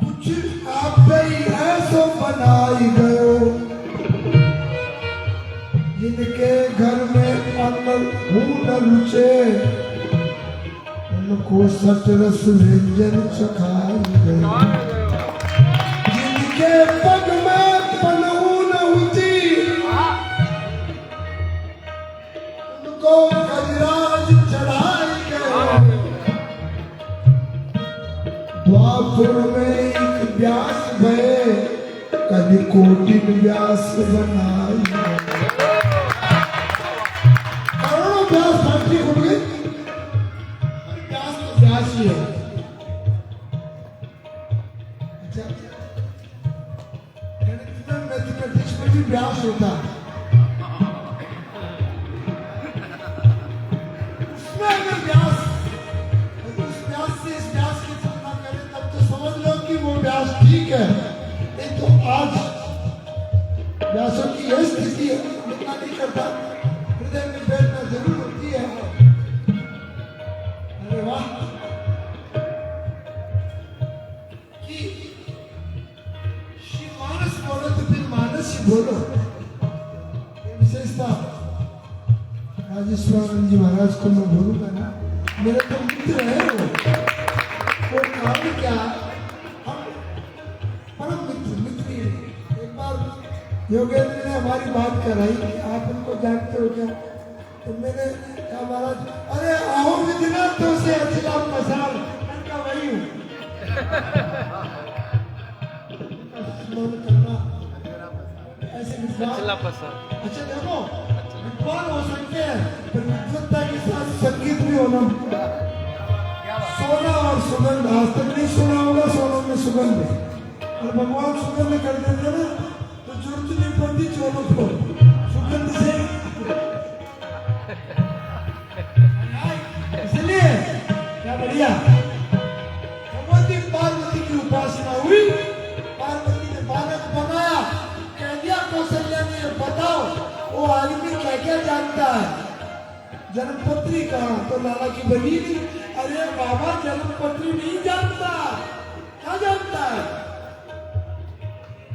कुछ आप ही ऐसो बनाई गयो, जिनके घर में अन्न न रुचे, उनको सट रस व्यंजन चखाई गए। जिनके पग में पनहू न हुची, उनको गजराज चढ़ाई गए। द्वापर में एक व्यास भये, कभी कोटि व्यास बनाई गए। करोड़ों व्यास फैक्ट्री खुल गई, व्यास तो व्यास ही है। अच्छा, गणित में मैथमेटिक्स में भी व्यास होता है, उसमें अगर व्यास उस व्यास से इस व्यास की तुलना करें तब तो समझ लो कि वो व्यास ठीक है। नहीं तो आज व्यासों की यह स्थिति है, इतना नहीं करता, हृदय में बैठना जरूर होती है। अरे वाह, कि श्री मानस बोलो तो फिर मानस ही बोलो। ये विशेषता राजेश्वरानंद जी महाराज को मैं बोलूंगा ना, मेरे तो मित्र है वो काम क्या, हम परम मित्र ही हैं। एक बार योगेंद्र ने हमारी बात कराई कि आप उनको जानते हो क्या, तो मैंने कहा महाराज, अरे आओ विधिना तो से अचला मसाल, मैं कहा वही हूँ। स्मरण करना ऐसे विद्वान, अच्छा देखो विद्वान हो सकते हैं, पर विद्वत्ता के साथ संगीत भी होना। सोना और सुगंध, आज तक नहीं सुना होगा सोना में सुगंध है, और भगवान सुगंध कर देते ना तो जरूरत नहीं पड़ती चोरों को सुगंध से। इसलिए क्या बढ़िया, भगवती पार्वती की उपासना हुई, पार्वती ने बालक बनाया, कह दिया कौशल्या ने बताओ वो आदमी क्या क्या जानता है। जन्मपत्री कहा तो लाला की बनी नहीं, अरे बाबा जन्मपत्री नहीं जानता, क्या जानता है,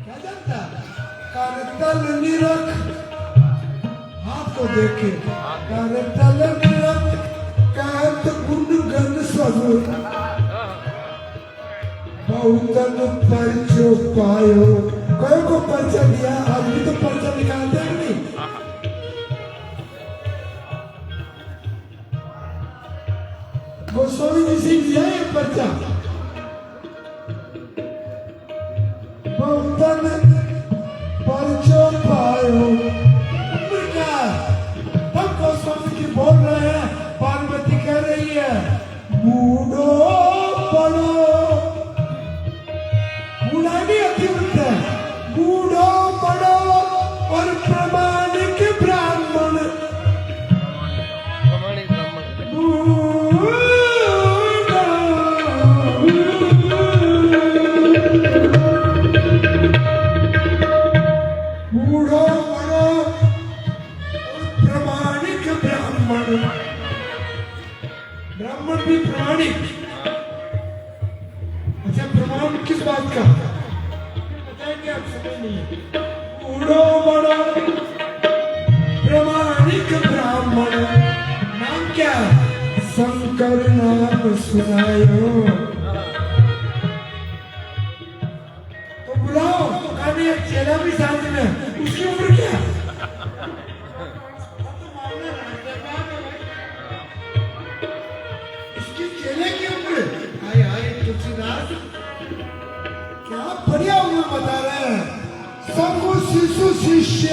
क्या जानता है? कारतल निरख, हाथ को देखे, कारतल निरख कहत गुण गण सब, बहुतन परिचो पायो। कई को परिचय दिया, आज भी तो परिचय निकालते हैं नहीं। गोस्वामी जी से दिया ये पर्चा, बहुतन परिचय पायो। क्या तब गोस्वामी जी बोल रहे हैं, पार्वती कह रही है बूढ़ो बड़ो, बूढ़ानी अतिवृत्त है, बूढ़ो बड़ो और प्रमाणिक ब्राह्मण। बूढ़ो बड़ो और प्रमाणिक ब्राह्मण, ब्राह्मण भी प्रमाणिक। अच्छा प्रमाण किस बात का बताएंगे आप, समझ नहीं है। बूढ़ो बड़ो प्रमाणिक ब्राह्मण, नाम क्या? शंकर नाम सुनायो। तो बुला नहीं है, चेला भी साथ में है। उसकी उम्र क्या है? इसकी चेले की उम्र हाय हाय तुलसीदास क्या बढ़िया उम्र बता रहे हैं। संगो शिशु शिष्य,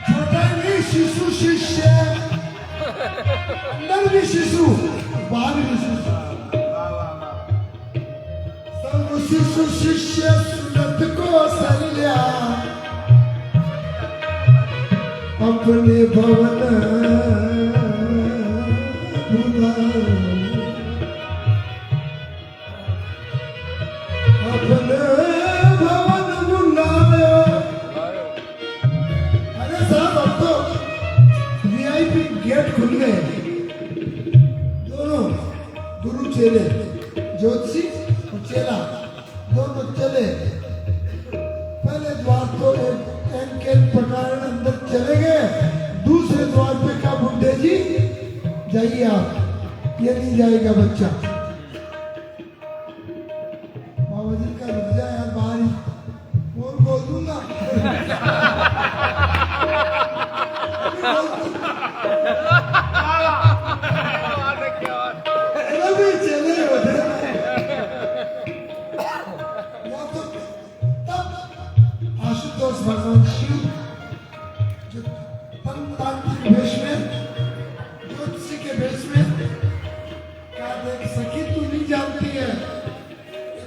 छोटा नहीं शिशु शिष्य, अंदर भी शिशु बाहर भी शिशु। संगो शिशु शिष्य सुनत को सल्या, अपने भवन अपने भवन बुलायो। अरे साहब अब तो वीआईपी गेट खुल गए। दोनों गुरु चेले, ज्योतिषी और चेला दोनों चले। पहले द्वार तो एनकेल प्रकार अंदर चले गए, दूसरे द्वार पे कहा बुड्ढे जी जाइए आप, ये नहीं जाएगा बच्चा। बाबा जी का रुक जाए यार, बाहर बोल दूंगा। अभी चले होते या तो तब आशुतोष भगवान शिव जो तांत्रिक वेश में, ज्योतिषी के वेश में क्या देख सकी, तू नहीं जानती है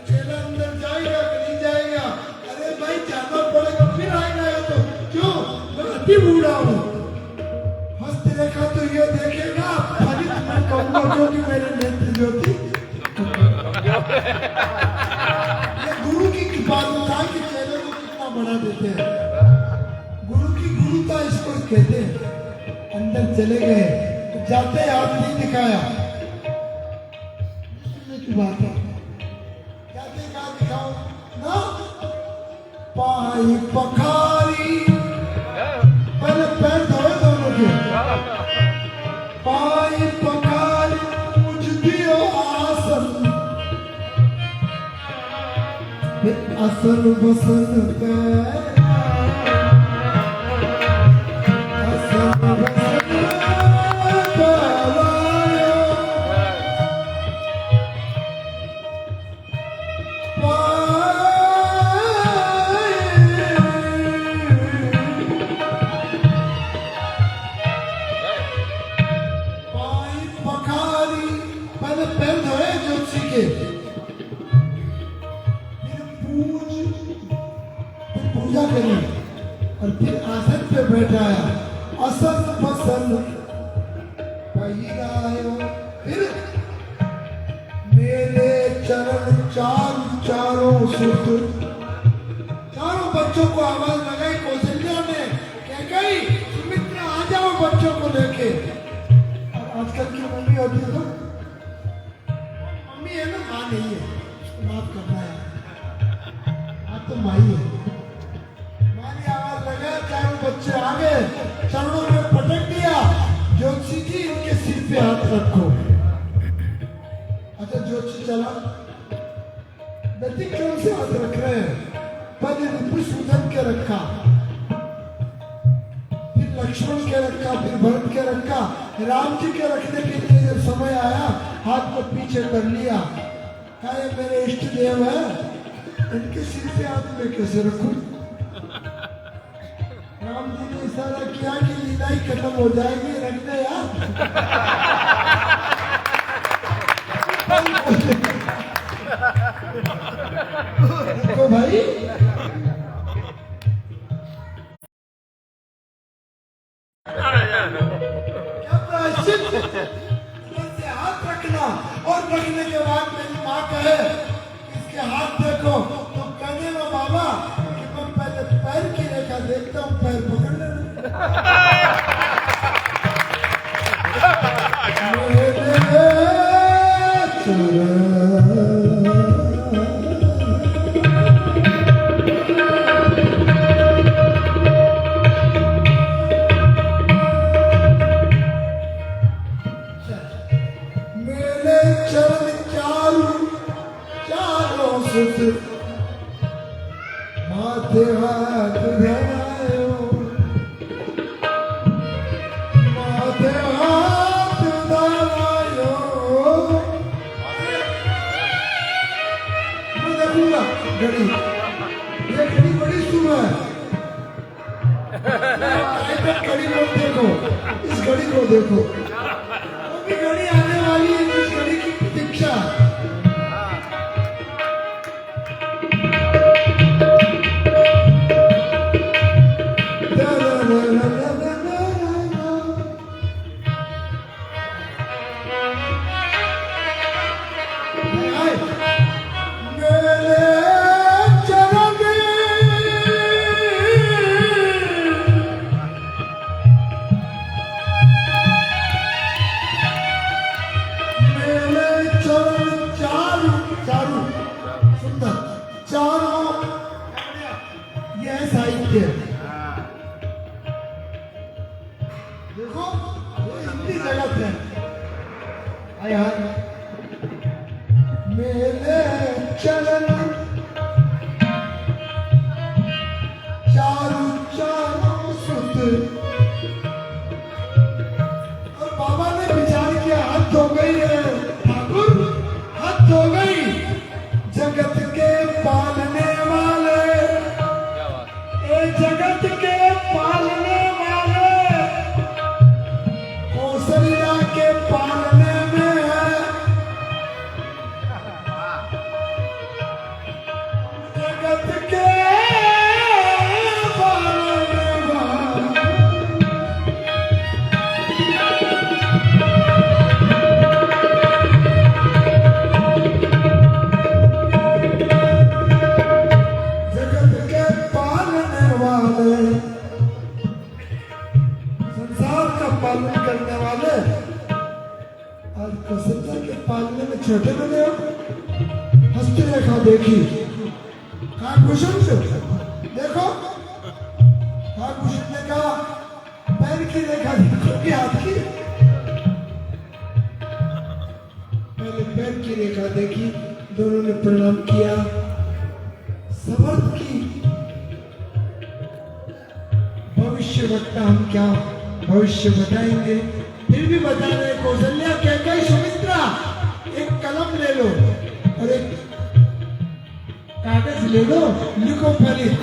चेला अंदर जाएगा कि नहीं जाएगा। अरे भाई जाना पड़ेगा, फिर आएगा या तो क्यों, मैं अति बूढ़ा हूँ। हंसते देखा तो ये देखेगा अभी मैं कहूँगा क्योंकि मेरे नेत्र ज्योति। ये गुरु की कृपा होता है कि चेले को कितना बड़ा देते हैं। गुरु की गुरुता इसको कहते हैं। अंदर चले गए तो जाते हाथ नहीं दिखाया की बात है। क्या देखा दिखाओ ना, पाई पखारी, पहले पैर धोए दोनों के, पाई पखारी पूछ दियो आसन, फिर असन बसन पे पूजा करी और फिर आसन पे बैठाया। असन पसन पहिरायो, फिर मेरे चरण चारों सुत, चारों बच्चों को आवाज लगाई कौशल्या ने, कह गई सुमित्रा आ जाओ बच्चों को लेके। और आजकल की मम्मी होती है तो मम्मी है ना, माँ नहीं है, माफ करना है, आप तो माई है। चारों बच्चे आ गए, चरणों में पटक दिया। ज्योतिषी जी इनके सिर पे हाथ रखो। अच्छा ज्योतिषी चला, बेटी क्यों से हाथ रख रहे हैं? पहले रिपुसूदन के रखा, फिर लक्ष्मण के रखा, फिर भरत के रखा, राम जी के रखने के लिए जब समय आया हाथ को पीछे कर लिया। कहा ये मेरे इष्ट देव है, इनके सिर पे हाथ में कैसे रखूं? राम जी ने इशारा किया कि लीला ही खत्म हो जाएगी, रखने यार। तो भाई क्या प्रायश्चित, से हाथ रखना और रखने के बाद मेरी माँ कहे इसके हाथ देखो तो कहने लो बाबा कि मैं पहले पैर की रेखा देखता हूँ, पैर पकड़ लेना। मेरे चरण चारों सुत माथे हाथ धरायो माथे हाथ धरायो मैं देखूंगा घड़ी ये घड़ी बड़ी सुबह है घड़ी को देखो इस घड़ी को देखो वो भी घड़ी आने वाली है इस घड़ी की प्रतीक्षा देखो ये हिंदी जगत है आय हाय मेरे चरण चारू चारों सुत और बाबा ने विचार किया हद हो गई है ठाकुर हद हो गई जगत के पालने वाले ए जगत के पालने वाले कौशल्या के पालने में है जगत के पालने वाले जगत के पालने वाले संसार का पालन करने वाले और कौशल्या के पालने में छोटे बने हो हस्तरेखा देखी काकभूषण से देखो काकभूषण ने कहा पैर की रेखा देखो कि हाथ की पहले पैर की रेखा देखी दोनों ने प्रणाम किया समर्थ की भविष्य वक्ता हम क्या भविष्य बताएंगे फिर भी बता रहे कौशल्या कह गई सुमित्रा एक कलम ले लो और एक कागज ले लो लिखो फलित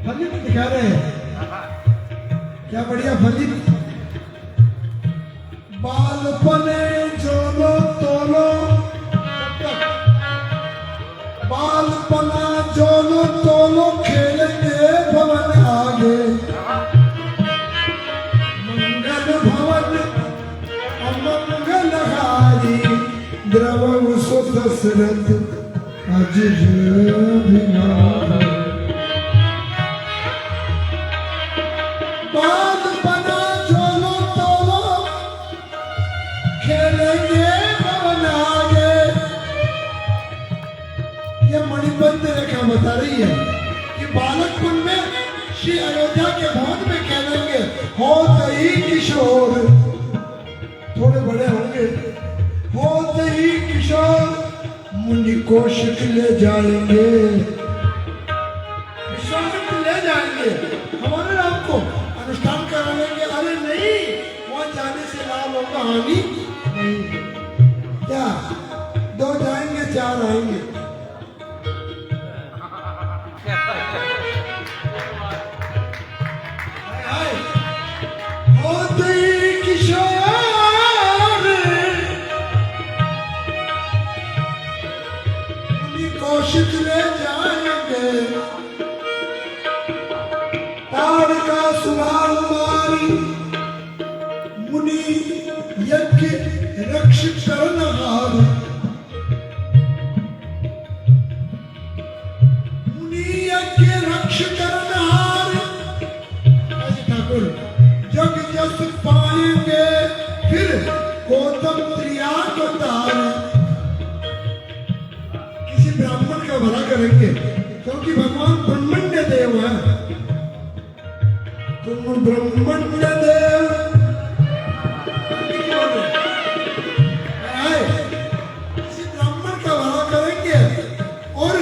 फलित दिखा रहे हैं क्या बढ़िया फलित बालपने जोलो तोलो बालपना जोलो तोलो खेलेंगे भवन आगे मंगल भवन अमंगल हारी द्रव सुत दशरथ अज बालपना जोलो तोलो खेलेंगे भवन आगे ये मणिबंध रेखा बता रही है कि बालकपन में श्री अयोध्या के भवन में खेलेंगे होते ही किशोर थोड़े बड़े होंगे होते ही किशोर मुनि कौशिक ले जाएंगे विश्वामित्र ले जाएंगे हमारे राम को अनुष्ठान कराएंगे अरे नहीं वहां जाने से लाभ होगा हानि नहीं क्या दो जाएंगे चार आएंगे होते ही किशोर कौशिक ले जाएंगे ताड़का सुनार मारी मुनि यज्ञ रक्षित करनहार मुनि यज्ञ रक्ष करनहार ठाकुर जग जस पाएंगे फिर गौतम त्रिया को तार ब्राह्मण का भला करेंगे क्योंकि भगवान ब्रह्मण्य देव है तुम ब्रह्मण्य देव किसी ब्राह्मण का भला करेंगे और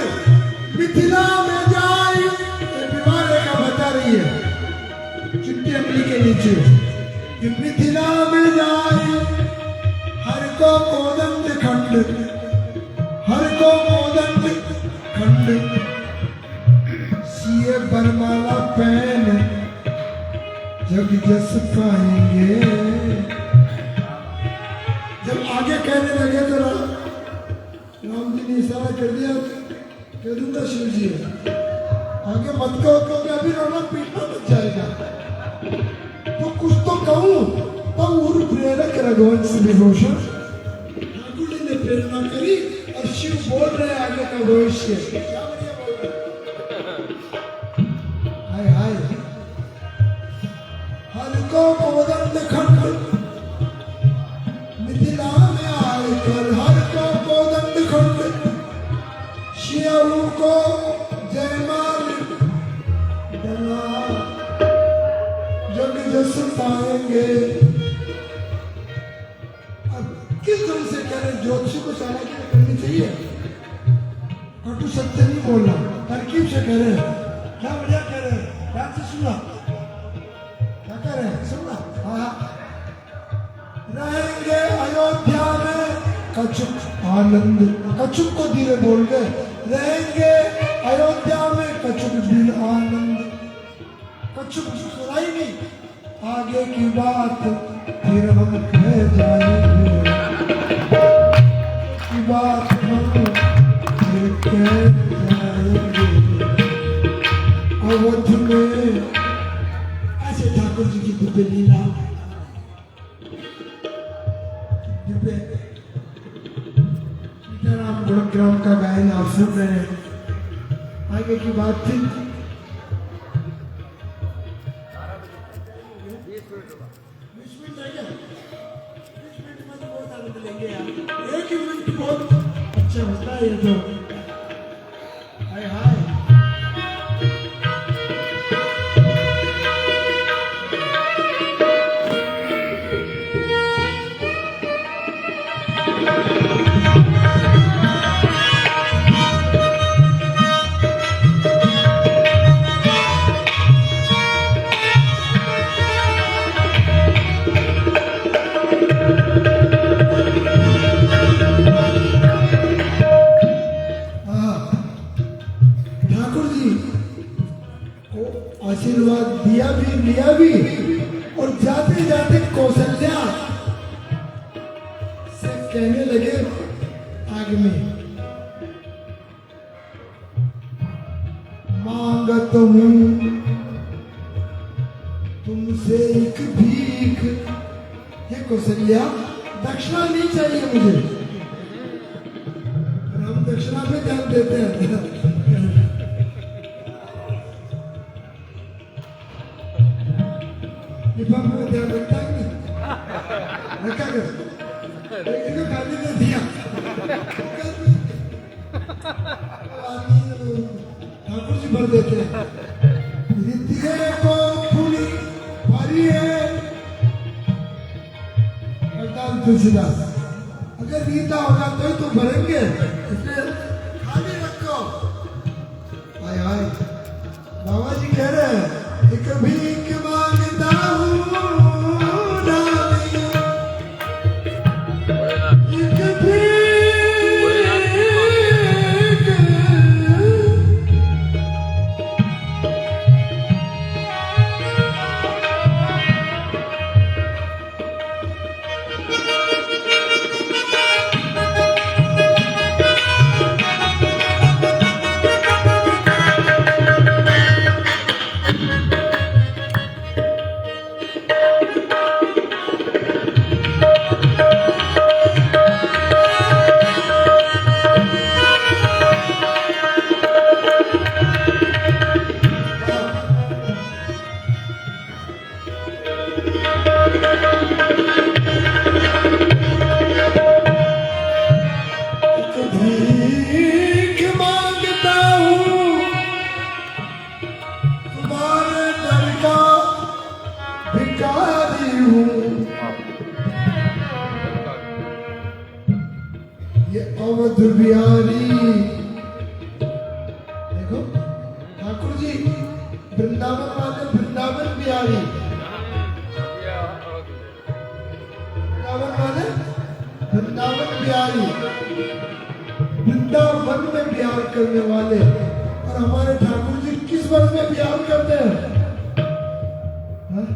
मिथिला में जा पूछे कि मिथिला में जाए हर को कोदंड खंड, हर को कोदंड खंड, सीए बरमाला पहन जग जस पाएंगे। जब आगे कहने लगे तो राम जी ने इशारा कर दिया, कह दूंगा शिव जी आगे मत कहो क्योंकि अभी रोना पीटना मत जाएगा, तो कुछ तो कहूं। तब गुरु प्रेरक रघुवंश विभूषण ठाकुर जी ने प्रेरणा करी और शिव बोल रहे आगे का भविष्य। क्या बढ़िया बोल रहे, हाय हाय। हर को कोदंड खंड मिथिला में आए कर, हर को कोदंड खंड, शिव को जयमाल डला जग जस पाएंगे। अब किस ढंग से कह रहे, ज्योतिषी को चालाकी करनी चाहिए, कटु सत्य नहीं बोलना, तरकीब से कह रहे हैं। क्या बढ़िया कह रहे हैं, ध्यान से सुनना, क्या कह रहे हैं सुनना। हाँ, रहेंगे अयोध्या में कछुक आनंद, कछुक को धीरे बोल गए, रहेंगे अयोध्या में कछुक दिल आनंद। कछुक सुनाई नहीं, आगे की बात फिर हम कह जाएंगे, की बात हम फिर कह जाएंगे। अवध में ऐसे ठाकुर जी की दिव्य लीला, दिव्य सीताराम गुणग्राम का गायन आप सुन रहे हैं। आगे की बात थी 20 मिनट रह गया, 20 मिनट में तो बहुत आनंद लेंगे यार, एक ही मिनट बहुत अच्छा होता है ये तो। हाय हाय। आशीर्वाद दिया भी लिया भी, और जाते जाते कौशल्या से कहने लगे आग में, मांगत हूं तुमसे एक भीख। ये कौशल्या, दक्षिणा नहीं चाहिए मुझे, हम दक्षिणा पे ध्यान देते हैं। लिफाफे में ध्यान रखता है कि रखा कर, इनको खाली ने दिया ठाकुर जी भर देते हैं। रिद्धिये को फूली भारी है तुलसीदास, अगर रीता होगा तो ही तो भरेंगे, इसलिए खाली रखो। हाय हाय। बाबा जी कह रहे हैं एक भीख मांगता हूँ अवध बिहारी। देखो ठाकुर जी वृंदावन वाले, वृंदावन बिहारी, करने वाले। और हमारे ठाकुर जी किस वर्ष में बिहार करते हैं? हाँ?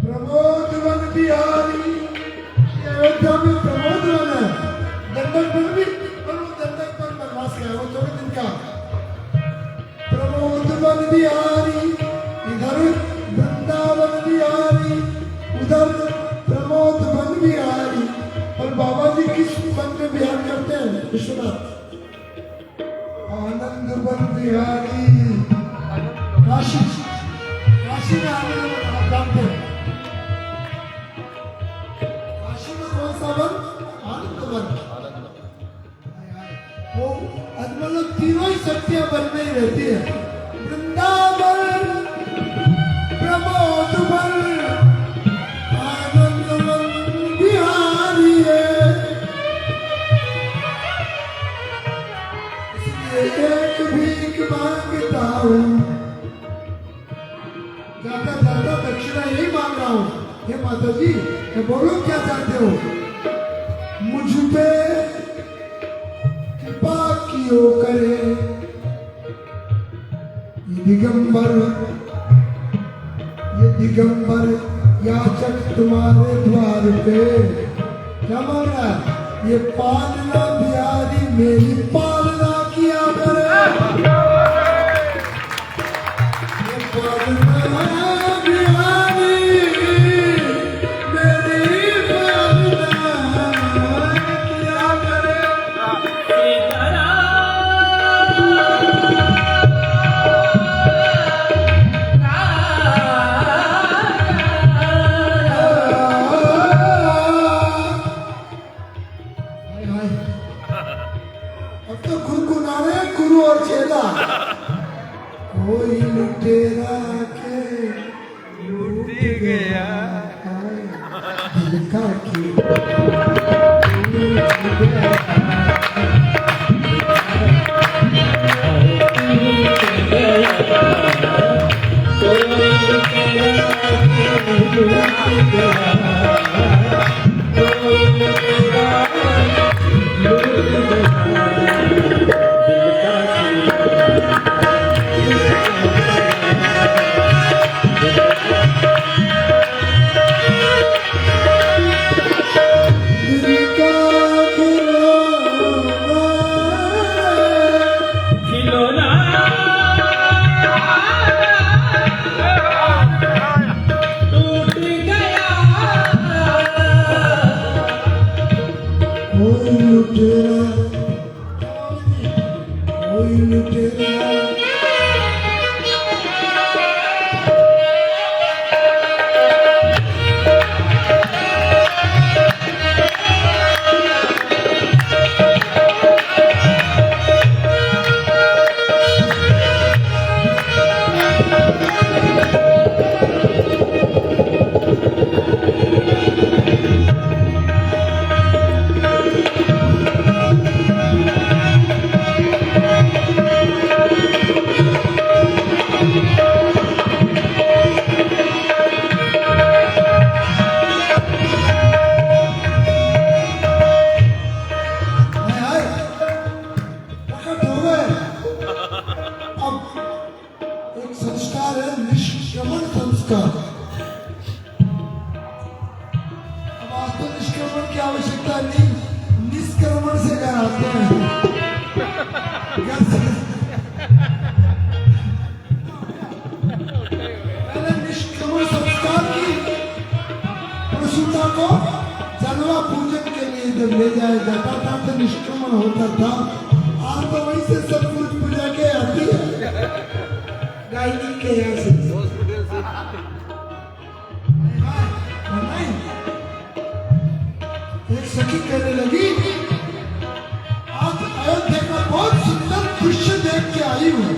प्रमोद वन बिहारी, अयोध्या में प्रमोद वन है। दंडक वन भी, पर वो दंडक वन बनवास गया, वो थोड़े दिन का। प्रमोद वन बिहारी, इधर वृंदावन बिहारी, उधर प्रमोद वन बिहारी। और बाबा जी किस वन में बिहार करते हैं? विश्वनाथ। आनंद वन बिहारी, काशी, काशी में आनंद वन आप जानते हैं। काशी में कौन सा वन? आनंद वन। वो मतलब तीनों ही शक्तियां वन में ही रहती है। वृंदावन, प्रमोद वन, आनंद वन बिहारी है। इसलिए एक भीख मांगता हूँ, जाता जाता दक्षिणा यही मांग रहा हूँ। हे माता जी, मैं बोलो क्या चाहते हो? मुझ पे कृपा कियो करे, ये दिगंबर याचक तुम्हारे द्वार पे। क्या मांग रहा है? ये पालना बिहारी मेरी पालना किया करे। ये पालना बिहारी मेरी पालना किया करे। अब तो गुनगुनाने गुरु और चेला। कोई लुटेरा के लूट गया दिल का खीरा, लूट गया। दिल का खिलौना, टूट गया। कोई लुटेरा, कोई लुटेरा। प्रकट हो गए। अब एक संस्कार है निष्क्रमण संस्कार। अब आज तो निष्क्रमण की आवश्यकता नहीं, निष्क्रमण से कराते हैं। पहले निष्क्रमण संस्कार की प्रसूता को जलवा पूजन के लिए जब ले जाया जाता था तो निष्क्रमण होता था। आज तो वहीं से सब कुछ पूजा के आती है, गायनी के यहाँ से। नहीं, एक सखी कहने लगी, आज अयोध्या का बहुत सुंदर दृश्य देख के आई हूँ।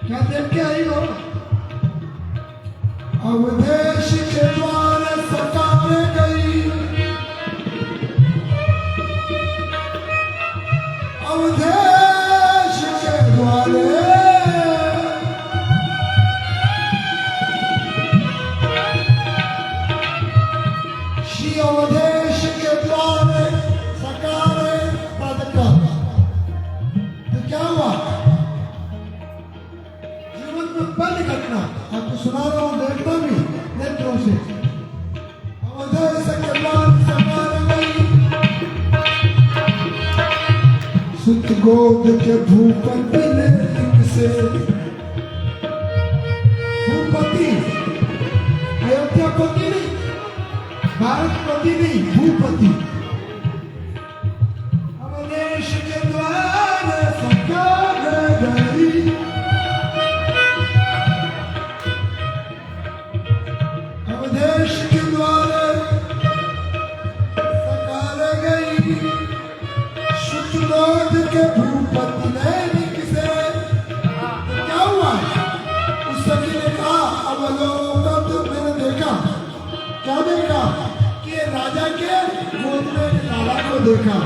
क्या देख के आई हो? अवधेश के द्वार सताने गई, अवधेश के द्वारे श्री अवधेश के द्वारे सकारे पद का सुना रहा हूँ, देखना भी नेत्रों से। अवधेश के बाद समार गई सुत गोद के भूपति ने से भूपति, अयोध्यापति नहीं, भारतपति नहीं, भूपति। अवधेश के द्वार सकार गई, अवधेश के द्वार सकार गई शुक्रोध के भूपति ने से। क्या हुआ? उस सखी ने कहा अवलोकन, मैंने देखा। क्या देखा? कि राजा के गोद में एक लाला को देखा,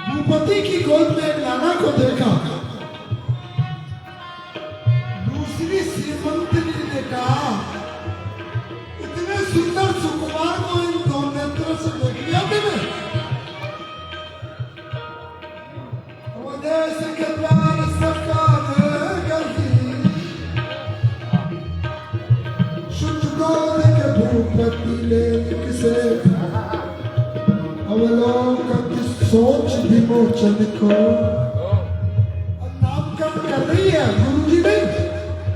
भूपति की गोद में एक लाला को देखा। दूसरी श्रीमंतनी ने कहा इतने सुंदर सुकुमार को इन दो नेत्रों से देख लिया मैंने। अवधेश के द्वार सकार गई शुद्ध गोद के भूपति ने से। अवलोकन सोच विमोचन को नामकरण कर रही है गुरु जी नहीं,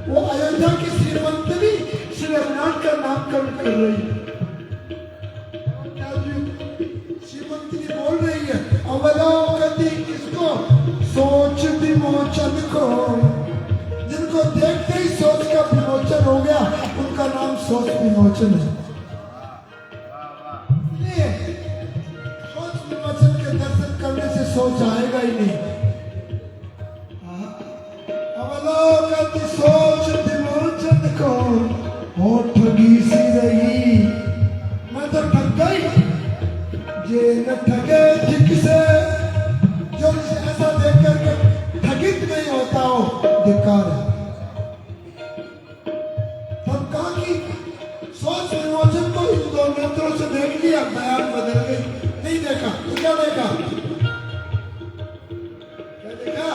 वो अयोध्या की श्रीमंतनी श्री रघुनाथ का नामकरण कर रही है। श्रीमंतनी बोल रही है अवलोकन किसको? सोच विमोचन को। जिनको देखते ही सोच का विमोचन हो गया उनका नाम सोच विमोचन है। सोच विमोचन के दर्शन करने से सोच आएगा ही नहीं। अवलोकन सोच विमोचन को हो ठगी सी रही, मैं तो ठग गई जे न ठगे ठीक से। जो ऐसा देख करके ठगित नहीं होता हो धिक्कार है। तब कहा कि सोच विमोचन को इन दो नेत्रों से देख लिया, बयान बदल गई। नहीं देखा तो क्या देखा? क्या देखा?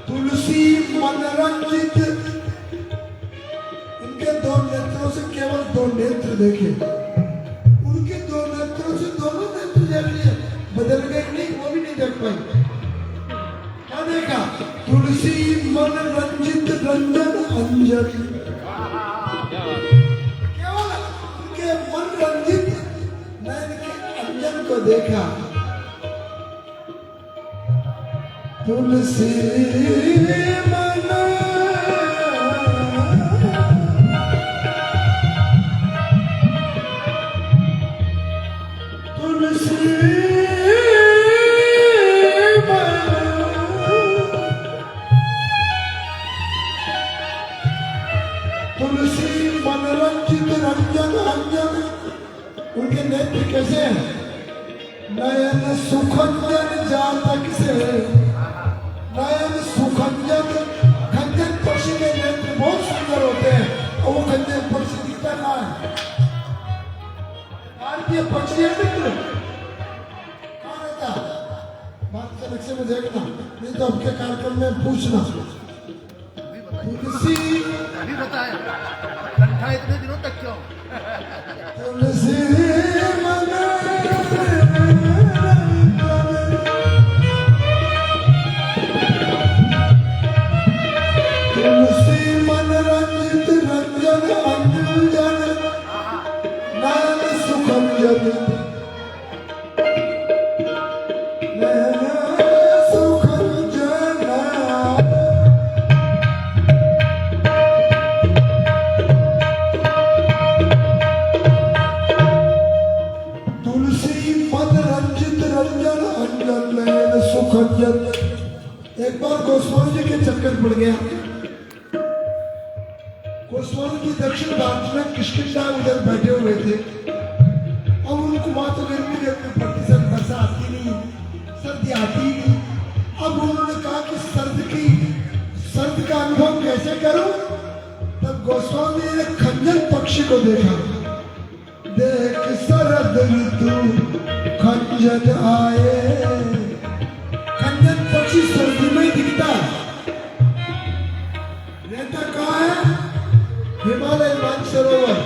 तुलसी मनरंजित, उनके दो नेत्रों से केवल दो नेत्र देखे, उनके दो नेत्रों से दोनों नेत्र देख लिए, बदल गए नहीं, वो भी नहीं देख पाई। क्या देखा? तुलसी मनरंजित रंजन अंजन, केवल उनके मनरंजित नयन के अंजन को देखा। तुलसी मन तुलसी तुलसी मनरंजित रंजन अंजन, उनके नेत्र कैसे हैं? नयन सुखंजन जातक से। नयन सुखंजन, खंजन पक्षी के नेत्र बहुत सुंदर होते हैं और वो खंजन पक्षी दिखता कहाँ है? भारतीय पक्षी है मित्र, कहाँ रहता? बात के नक्शे में देखना, नहीं तो आपके कार्यक्रम में पूछना। तुलसी अभी बताया कंठा इतने दिनों तक क्यों? तुलसी तुलसी मनरंजित रंजन अंजन नयन सुखंजन, नयन सुखंजन। तुलसी मनरंजित रंजन अंजन नयन सुखंजन। एक बार गोस्वामी जी के चक्कर पड़ गया। गोस्वामी जी दक्षिण भारत में किष्किंधा उधर बैठे हुए थे। अब उनको वहां तो गर्मी देखने पड़ती, सर वर्षा आती नहीं, सर्दी आती नहीं। अब उन्होंने कहा कि सर्द का अनुभव कैसे करूं? तब गोस्वामी ने खंजन पक्षी को देखा। देख शरद ऋतु खंजन आए। खंजन पक्षी सर्दी में दिखता है, सरोवर।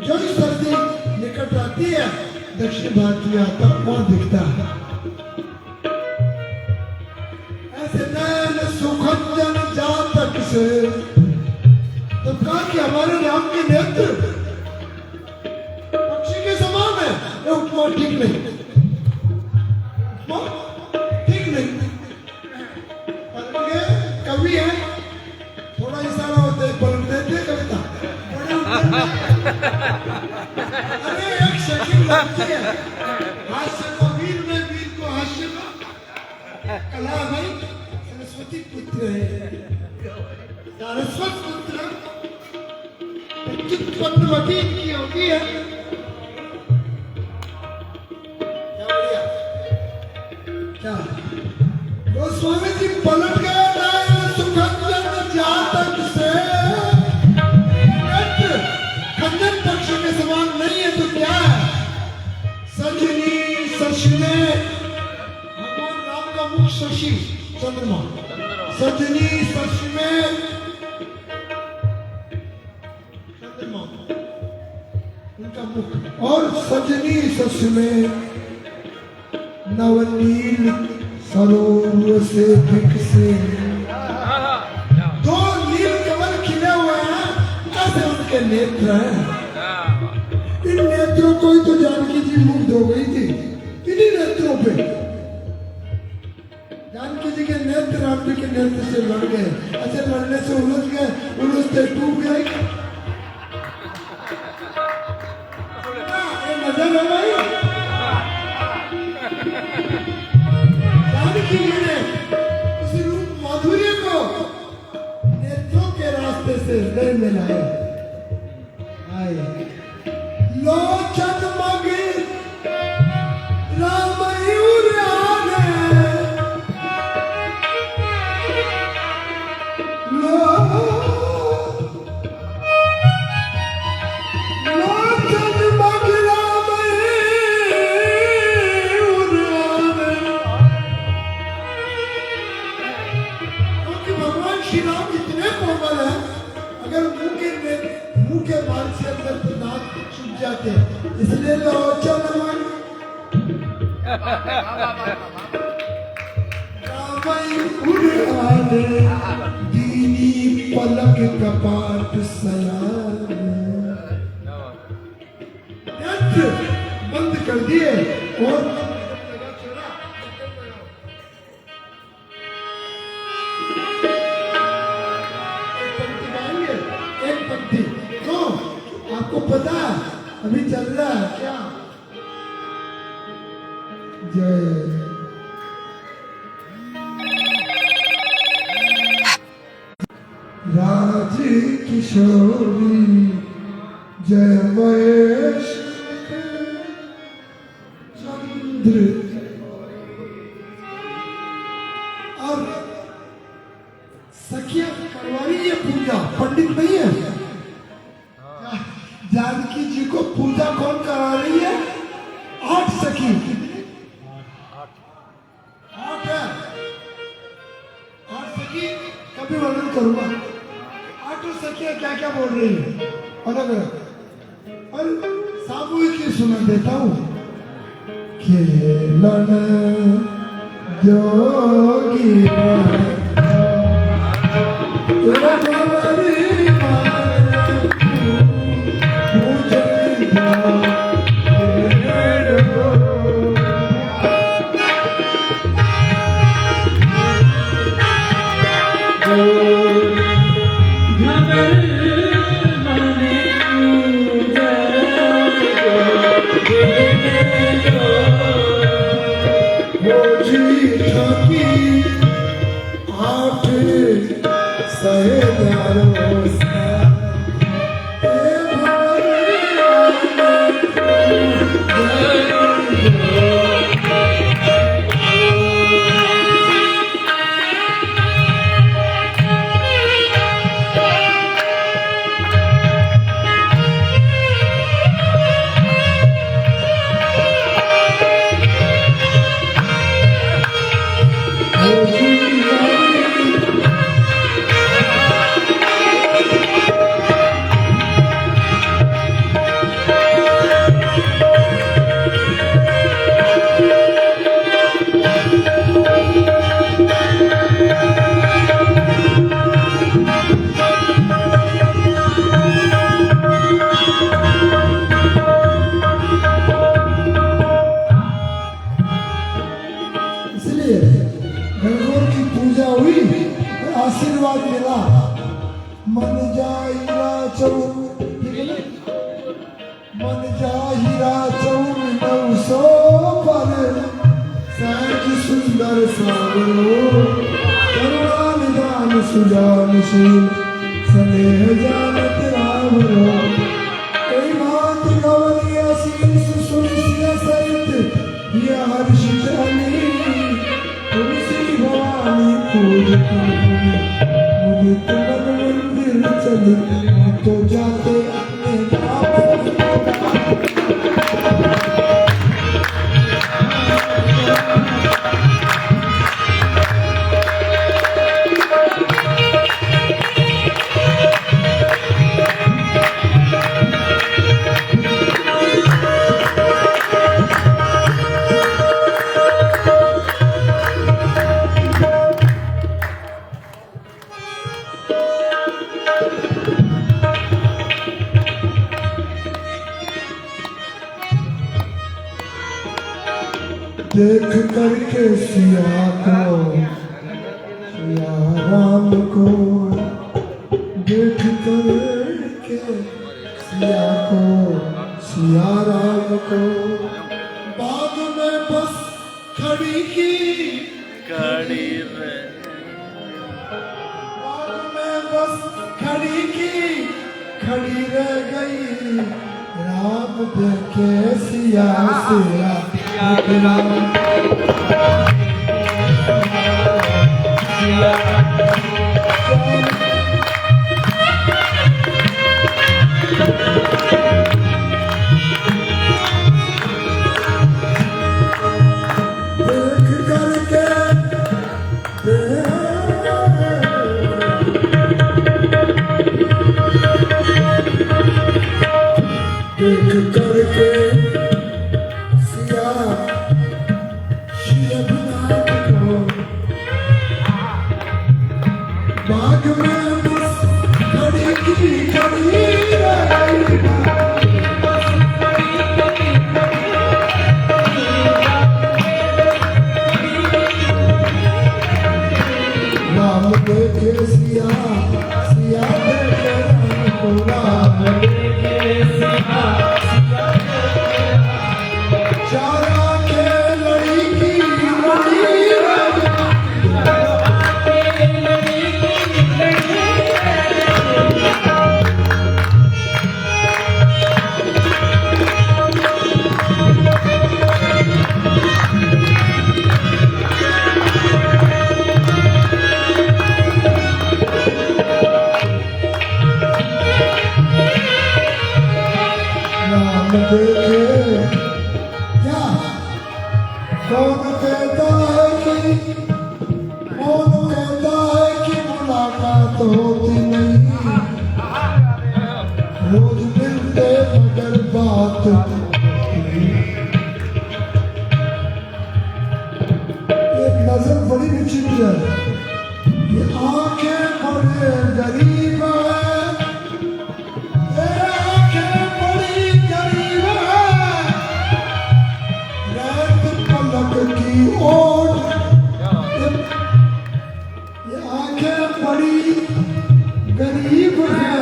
जो ही सर्दी निकट आती है दक्षिण भारत में आता वहां दिखता है। ऐसे नैन सुखंजन जातक से तो कहा कि हमारे राम के नेत्र पक्षी के समान है। ये उपमा ठीक नहीं, उपमा ठीक नहीं। पलट गए, कवि है, थोड़ा इशारा होता है पलट देते कविता। बड़े उत्तर अरे एक सेकंड लगती है। हास्य को वीर में, वीर को हास्य का कला भाई। सरस्वती पुत्र है, सारस्वत पुत्र चित्तवती की होती है। क्या बढ़िया, क्या गोस्वामी जी पलट गए नयन सुखंजन जातक से। नेत्र खंजन पक्षी के समान नहीं है तो क्या है? सजनी शशि में भगवान राम का मुख शशि चंद्रमा, सजनी शशि में चंद्रमा उनका मुख, और सजनी शशि में नवनील सरोवर से विकसे। दो नील कमल खिले हुए हैं, कैसे उनके नेत्र हैं। इन नेत्रों को ही तो जानकी जी मुग्ध हो गई थी, इन्हीं नेत्रों पे। जानकी जी के नेत्र राम जी के नेत्र से लड़ गए। अच्छा, लड़ने से उलझ गए, उलझते टूट गए। नजर है भाई, जानकी जी ने उस रूप माधुर्य को नेत्रों के रास्ते से हृदय में लाया। लोचन मगे राम उड़ाने, लोचन मगे राम उड़ाने। क्योंकि भगवान श्री राम इतने कोमल है, अगर मुंह के बाल से अंदर तो दांत छूट जाते, इसलिए लोचन मगे रामई उड़ाने, दीनी पलक कपाट सयाने। नेत्र बंद कर दिए और एक पंक्ति तो आपको पता है अभी चल रहा है क्या? जय राज किशोरी जय महेश चंद्र। और सखिया करवा रही है पूजा, पंडित नहीं है। जानकी जी को पूजा कौन करा रही है? 8 सखी, 8 है, 8 सखी कभी वर्णन करूंगा। 8 सखियां क्या क्या बोल रही है अलग अलग, और सामूहिक ही सुना देता हूँ। खेलन जोगी सहे मन जाहिरा 900 पर सहज सुंदर सावरो करुणा निदान सुजानशील स्नेह जानत रावरो कई बात गवनी आशीष सुनिसिया सहित ये हर्षित अली तुलसी भवानी पूजती मुदित मन मंदिर चली तो जाते अपने देख करके सिया राम को देख करके सिया राम को बाग में बस खड़ी की बाग में बस खड़ी रह गई राम देखे सिया राम देख करके सिया बाग में बस खड़ी की खड़ी राम देखे सिया देखे राम को राम देखे सिया चारा के लड़ी की राम देखे क्या कौन कहता है कि मुलाकात होती नहीं रोज मिलते मगर बात एक नजर बड़ी विचित्र है ये आंखें बड़े गरीब है की ओट ये आंखें बड़ी गरीब है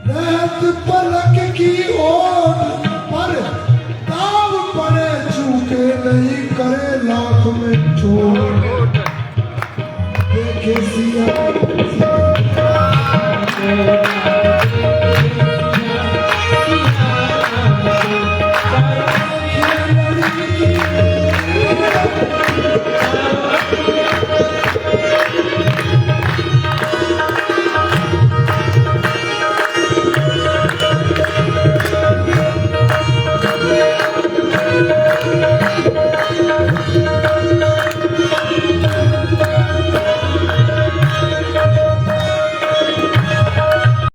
रहत पलक की ओट पर ताव पड़े चूके नहीं करे लाख में चोट देखे सिया